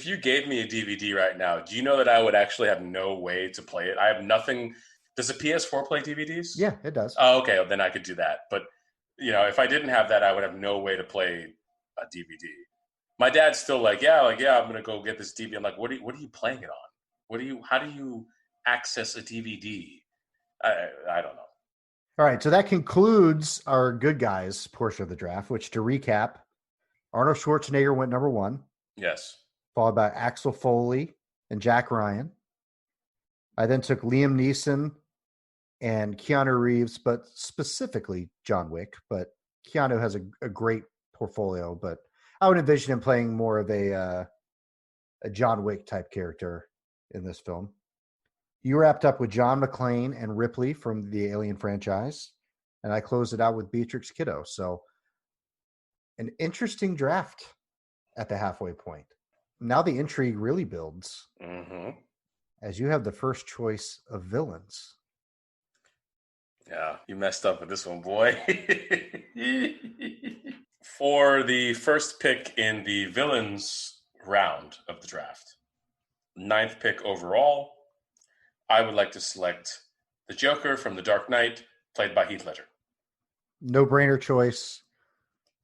you gave me a DVD right now, do you know that I would actually have no way to play it? I have nothing. Does the PS4 play DVDs? Yeah, it does. Oh, okay. Well, then I could do that. But if I didn't have that, I would have no way to play a DVD. My dad's still like, I'm gonna go get this DVD. I'm like, what are you playing it on? How do you access a DVD? I don't know. All right, so that concludes our good guys portion of the draft. Which, to recap, Arnold Schwarzenegger went number 1. Yes. Followed by Axel Foley and Jack Ryan. I then took Liam Neeson and Keanu Reeves, but specifically John Wick. But Keanu has a great portfolio, but I would envision him playing more of a John Wick type character in this film. You wrapped up with John McClane and Ripley from the Alien franchise, and I closed it out with Beatrix Kiddo. So an interesting draft at the halfway point. Now the intrigue really builds as you have the first choice of villains. Yeah, you messed up with this one, boy. For the first pick in the villains round of the draft, ninth pick overall, I would like to select the Joker from The Dark Knight, played by Heath Ledger. No brainer choice.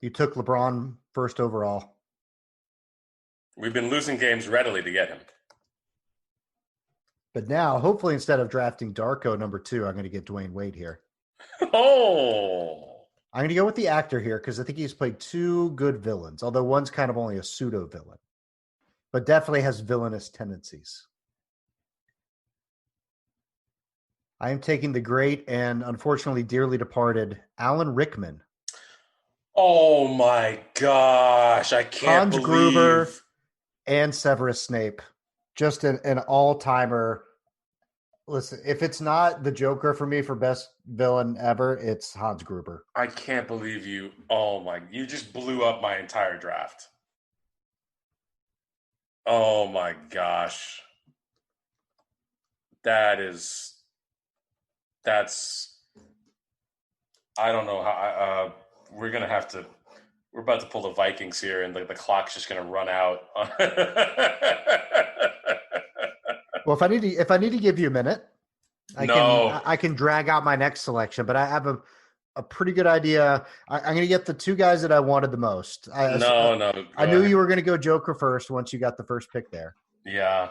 You took LeBron first overall. We've been losing games readily to get him. But now, hopefully, instead of drafting Darko number 2, I'm going to get Dwayne Wade here. Oh! I'm going to go with the actor here because I think he's played 2 good villains, although one's kind of only a pseudo villain, but definitely has villainous tendencies. I am taking the great and unfortunately dearly departed Alan Rickman. Oh my gosh. I can't Hans Gruber believe. and Severus Snape. Just an all-timer. Listen, if it's not the Joker for me for best villain ever, it's Hans Gruber. I can't believe you. Oh my. You just blew up my entire draft. Oh my gosh. That's, I don't know how, we're about to pull the Vikings here and the clock's just going to run out. Well, if I need to give you a minute, No. I can drag out my next selection, but I have a pretty good idea. I'm going to get the 2 guys that I wanted the most. No. I knew you were going to go Joker first once you got the first pick there. Yeah.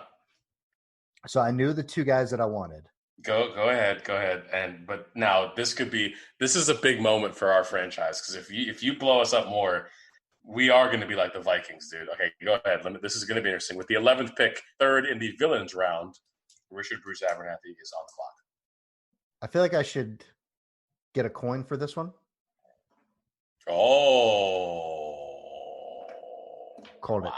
So I knew the 2 guys that I wanted. Go ahead. But now this is a big moment for our franchise, because if you blow us up more, we are going to be like the Vikings, dude. Okay, go ahead. This is going to be interesting. With the 11th pick, third in the villains round, Richard Bruce Abernathy is on the clock. I feel like I should get a coin for this one. Oh. Called wow.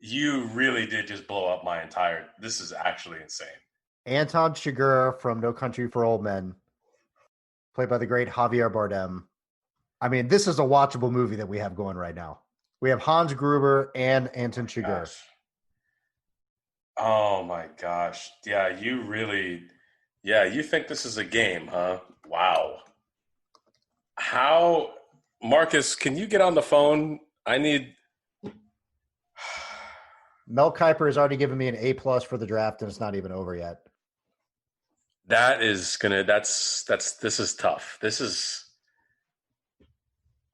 it. You really did just blow up my entire. This is actually insane. Anton Chigurh from No Country for Old Men, played by the great Javier Bardem. I mean, this is a watchable movie that we have going right now. We have Hans Gruber and Anton Chigurh. Oh my gosh. Yeah, you think this is a game, huh? Wow. How, Marcus, can you get on the phone? I need. Mel Kiper has already given me an A+ for the draft, and it's not even over yet. This is tough.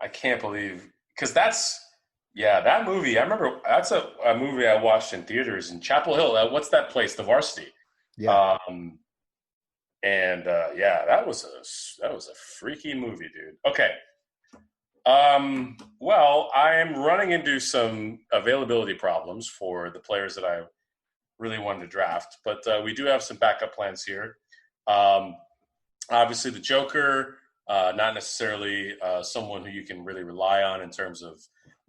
I can't believe, because that movie, I remember that's a movie I watched in theaters in Chapel Hill. What's that place? The Varsity. Yeah. That was a freaky movie, dude. Okay. Well, I am running into some availability problems for the players that I really wanted to draft, but we do have some backup plans here. Obviously, the Joker, not necessarily someone who you can really rely on in terms of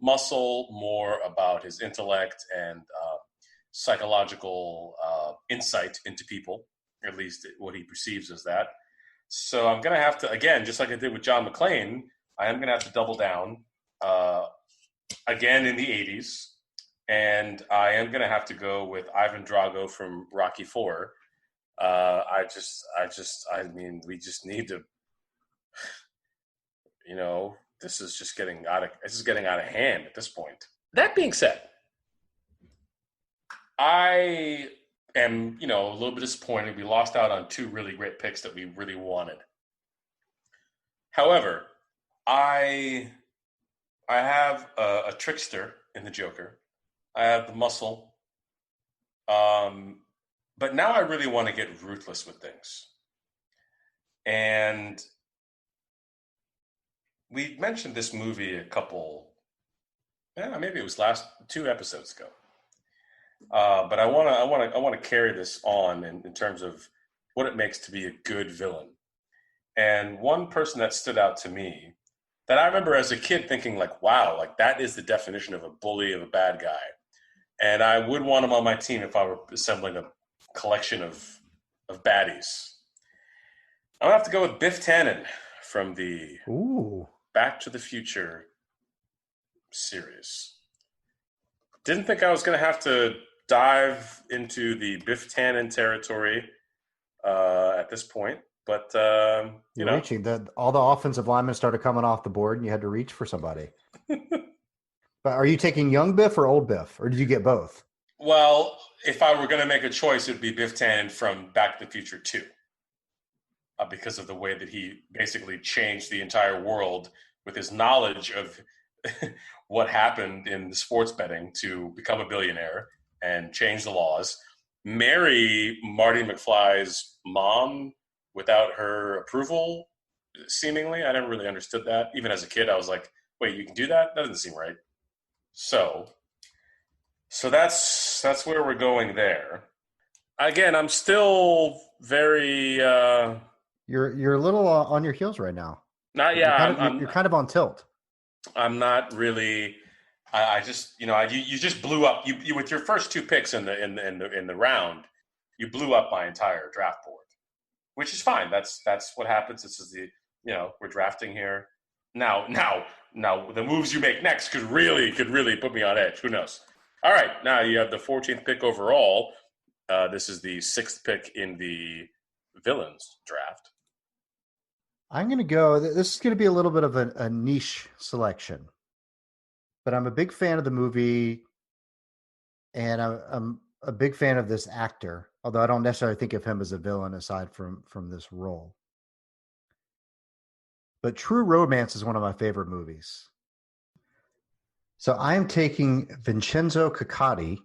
muscle, more about his intellect and psychological insight into people, or at least what he perceives as that. So I'm going to have to, again, just like I did with John McClane, I am going to have to double down again in the 80s. And I am going to have to go with Ivan Drago from Rocky IV. We just need to, this is getting out of hand at this point. That being said, I am, a little bit disappointed. We lost out on 2 really great picks that we really wanted. However, I have a trickster in the Joker. I have the muscle. But now I really want to get ruthless with things. And we mentioned this movie maybe it was last 2 episodes ago. But I want to carry this on in terms of what it makes to be a good villain. And one person that stood out to me that I remember as a kid thinking like, wow, like that is the definition of a bully, of a bad guy. And I would want him on my team if I were assembling a collection of baddies. I'm going to have to go with Biff Tannen from the Back to the Future series. Didn't think I was going to have to dive into the Biff Tannen territory at this point. But You're reaching. All the offensive linemen started coming off the board, and you had to reach for somebody. But are you taking young Biff or old Biff, or did you get both? Well, if I were going to make a choice, it would be Biff Tannen from Back to the Future 2, because of the way that he basically changed the entire world with his knowledge of what happened in the sports betting to become a billionaire and change the laws, marry Marty McFly's mom without her approval, seemingly. I never really understood that. Even as a kid, I was like, wait, you can do that? That doesn't seem right. So that's where we're going there. Again, I'm still very You're a little on your heels right now. not You're kind of on tilt. I'm not really. I just you just blew up you with your first two picks in the round. You blew up my entire draft board, which is fine. That's what happens. This is we're drafting here now. The moves you make next could really put me on edge. Who knows? All right, now you have the 14th pick overall. This is the 6th pick in the villains draft. I'm going to go. This is going to be a little bit of a niche selection, but I'm a big fan of the movie, and I'm a big fan of this actor. Although I don't necessarily think of him as a villain aside from this role. But True Romance is one of my favorite movies. So I am taking Vincenzo Cacotti,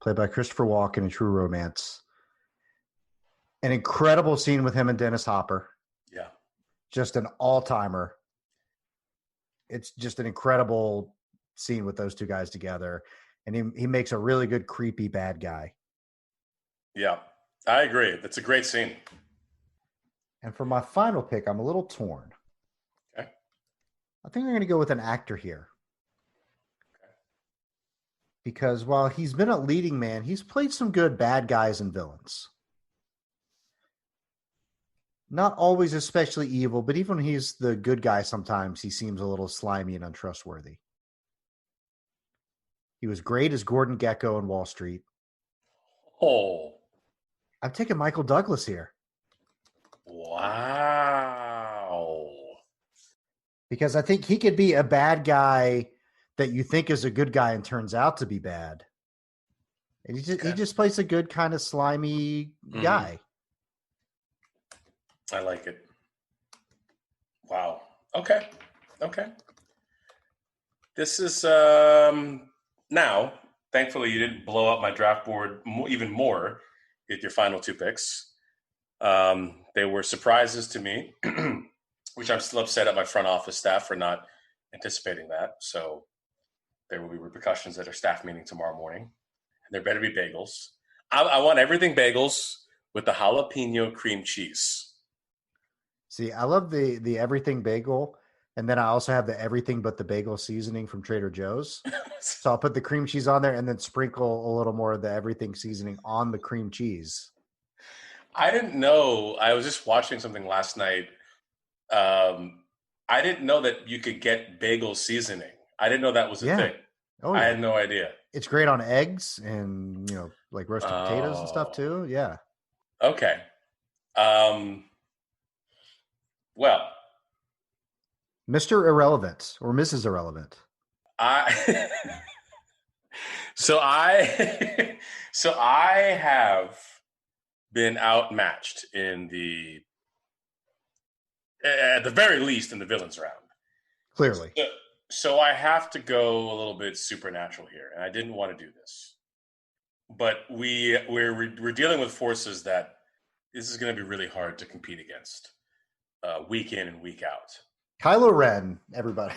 played by Christopher Walken in True Romance. An incredible scene with him and Dennis Hopper. Yeah. Just an all-timer. It's just an incredible scene with those two guys together. And he makes a really good creepy bad guy. Yeah, I agree. That's a great scene. And for my final pick, I'm a little torn. Okay. I think I'm going to go with an actor here. Okay. Because while he's been a leading man, he's played some good bad guys and villains. Not always especially evil, but even when he's the good guy, sometimes he seems a little slimy and untrustworthy. He was great as Gordon Gekko in Wall Street. Oh. I'm taking Michael Douglas here. Wow. Because I think he could be a bad guy that you think is a good guy and turns out to be bad. And he just plays a good kind of slimy guy. I like it. Wow. Okay. This is now, thankfully you didn't blow up my draft board even more with your final two picks. They were surprises to me, which I'm still upset at my front office staff for not anticipating that. So there will be repercussions at our staff meeting tomorrow morning. And there better be bagels. I want everything bagels with the jalapeno cream cheese. See, I love the everything bagel. And then I also have the everything but the bagel seasoning from Trader Joe's. So I'll put the cream cheese on there and then sprinkle a little more of the everything seasoning on the cream cheese. I didn't know. I was just watching something last night. I didn't know that you could get bagel seasoning. I didn't know that was a thing. Oh, yeah. I had no idea. It's great on eggs and, like roasted potatoes and stuff too. Yeah. Okay. Well, Mr. Irrelevant or Mrs. Irrelevant. So I have been outmatched at the very least in the villains round. Clearly. So I have to go a little bit supernatural here, and I didn't want to do this. But we're dealing with forces that this is going to be really hard to compete against week in and week out. Kylo Ren, everybody.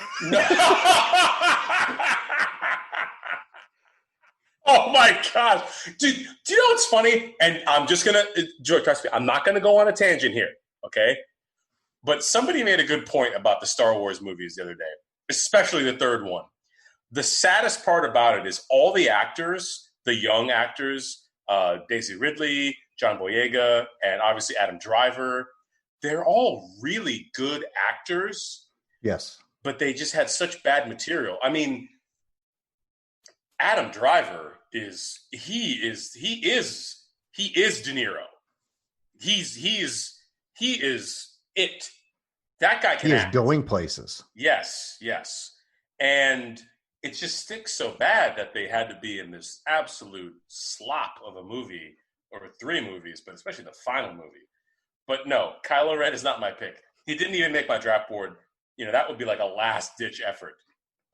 Oh my gosh. Dude, do you know what's funny? And I'm just going to, Joy, trust me, I'm not going to go on a tangent here, okay? But somebody made a good point about the Star Wars movies the other day, especially the third one. The saddest part about it is all the actors, the young actors, Daisy Ridley, John Boyega, and obviously Adam Driver, they're all really good actors. Yes. But they just had such bad material. I mean, Adam Driver is De Niro. He's He is it. That guy can He is act. going places. Yes. And it just sticks so bad that they had to be in this absolute slop of a movie, or 3 movies, but especially the final movie. But no, Kylo Ren is not my pick. He didn't even make my draft board. That would be like a last-ditch effort.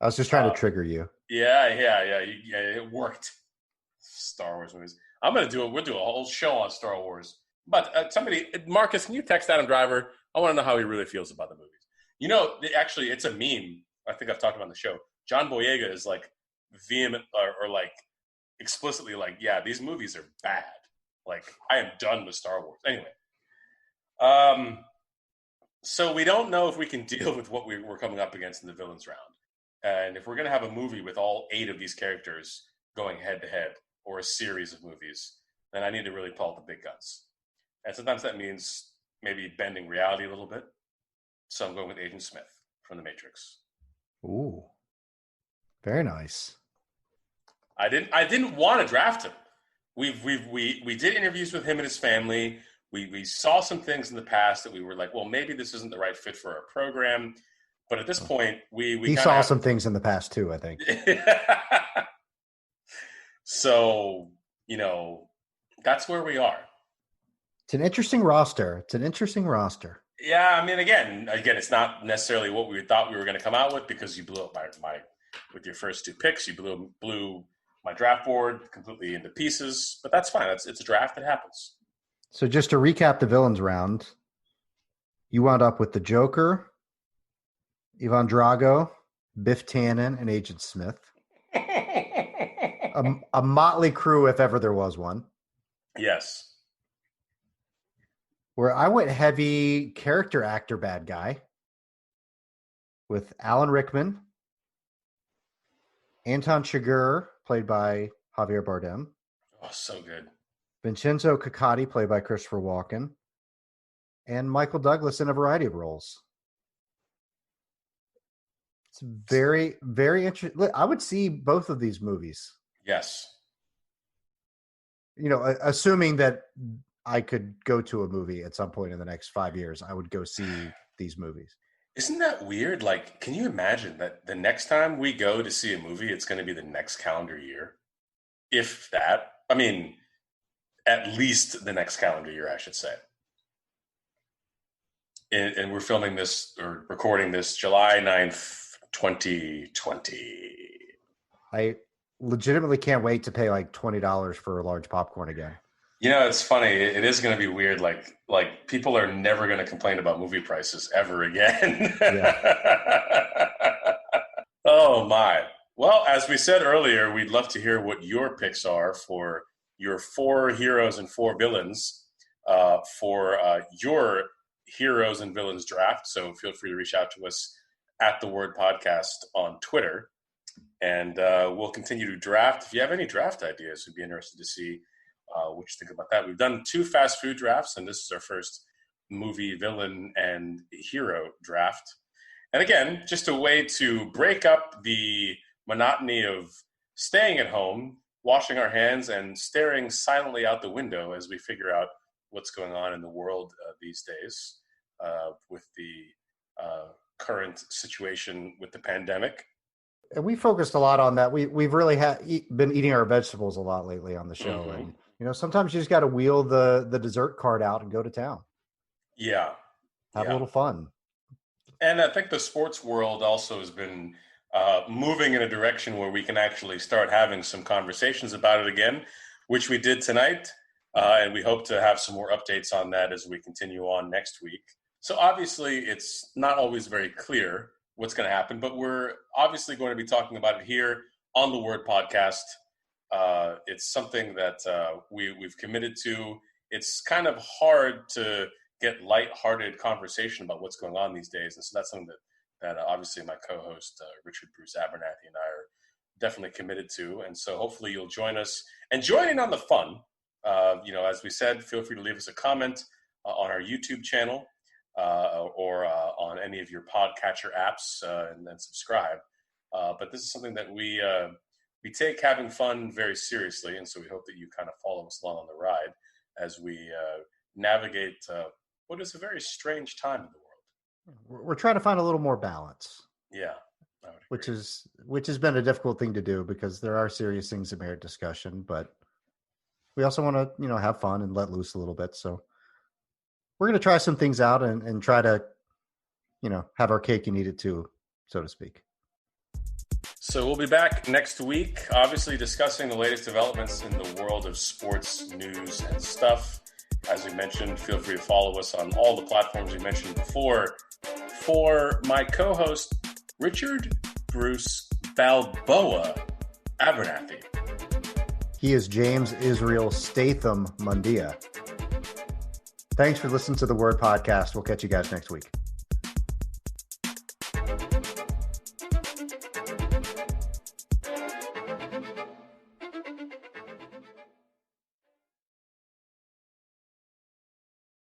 I was just trying to trigger you. Yeah, it worked. Star Wars movies. We'll do a whole show on Star Wars. But Marcus, can you text Adam Driver? I want to know how he really feels about the movies. Actually, it's a meme. I think I've talked about on the show. John Boyega is like vehement or like explicitly like, yeah, these movies are bad. Like, I am done with Star Wars. Anyway, so we don't know if we can deal with what we're coming up against in the villains round. And if we're going to have a movie with all 8 of these characters going head to head, or a series of movies, then I need to really pull out the big guns. And sometimes that means maybe bending reality a little bit. So I'm going with Agent Smith from The Matrix. Ooh, very nice. I didn't want to draft him. We did interviews with him and his family. We saw some things in the past that we were like, well, maybe this isn't the right fit for our program. But at this point, we saw some things in the past too, I think. So, that's where we are. It's an interesting roster. Yeah, I mean, again, it's not necessarily what we thought we were going to come out with, because you blew up my with your first 2 picks. You blew my draft board completely into pieces, but that's fine. It's a draft. It happens. So just to recap the villains round, you wound up with the Joker, Ivan Drago, Biff Tannen, and Agent Smith. A motley crew, if ever there was one. Yes. Where I went heavy character actor bad guy with Alan Rickman, Anton Chigurh, played by Javier Bardem. Oh, so good. Vincenzo Caccati, played by Christopher Walken, and Michael Douglas in a variety of roles. It's very, very interesting. I would see both of these movies. Yes. Assuming that I could go to a movie at some point in the next 5 years, I would go see these movies. Isn't that weird? Like, can you imagine that the next time we go to see a movie, it's going to be the next calendar year? If that. I mean, at least the next calendar year, I should say. And we're filming this, or recording this, July 9th, 2020. I legitimately can't wait to pay like $20 for a large popcorn again. It's funny. It is going to be weird. Like people are never going to complain about movie prices ever again. Yeah. Oh my. Well, as we said earlier, we'd love to hear what your picks are for your 4 heroes and 4 villains for your heroes and villains draft. So feel free to reach out to us at The Word Podcast on Twitter. And we'll continue to draft. If you have any draft ideas, we'd be interested to see what you think about that. We've done 2 fast food drafts, and this is our first movie, villain, and hero draft. And again, just a way to break up the monotony of staying at home, washing our hands, and staring silently out the window as we figure out what's going on in the world these days with the current situation with the pandemic. And we focused a lot on that. We've really been eating our vegetables a lot lately on the show. Mm-hmm. And, sometimes you just got to wheel the dessert cart out and go to town. Yeah. Have a little fun. And I think the sports world also has been moving in a direction where we can actually start having some conversations about it again, which we did tonight. And we hope to have some more updates on that as we continue on next week. So obviously it's not always very clear what's going to happen, but we're obviously going to be talking about it here on the Word Podcast. It's something that we've committed to. It's kind of hard to get lighthearted conversation about what's going on these days. And so that's something that obviously my co-host, Richard Bruce Abernathy, and I are definitely committed to. And so hopefully you'll join us and join in on the fun. As we said, feel free to leave us a comment on our YouTube channel or on any of your podcatcher apps and then subscribe. But this is something that we take having fun very seriously. And so we hope that you kind of follow us along on the ride as we navigate what is a very strange time in the world. We're trying to find a little more balance. Yeah. Which has been a difficult thing to do because there are serious things that merit discussion, but we also want to, have fun and let loose a little bit. So we're going to try some things out and try to, have our cake and eat it too, so to speak. So we'll be back next week, obviously discussing the latest developments in the world of sports news and stuff. As we mentioned, feel free to follow us on all the platforms we mentioned before. For my co-host, Richard Bruce Balboa Abernathy. He is James Israel Statham Mundia. Thanks for listening to the Word Podcast. We'll catch you guys next week.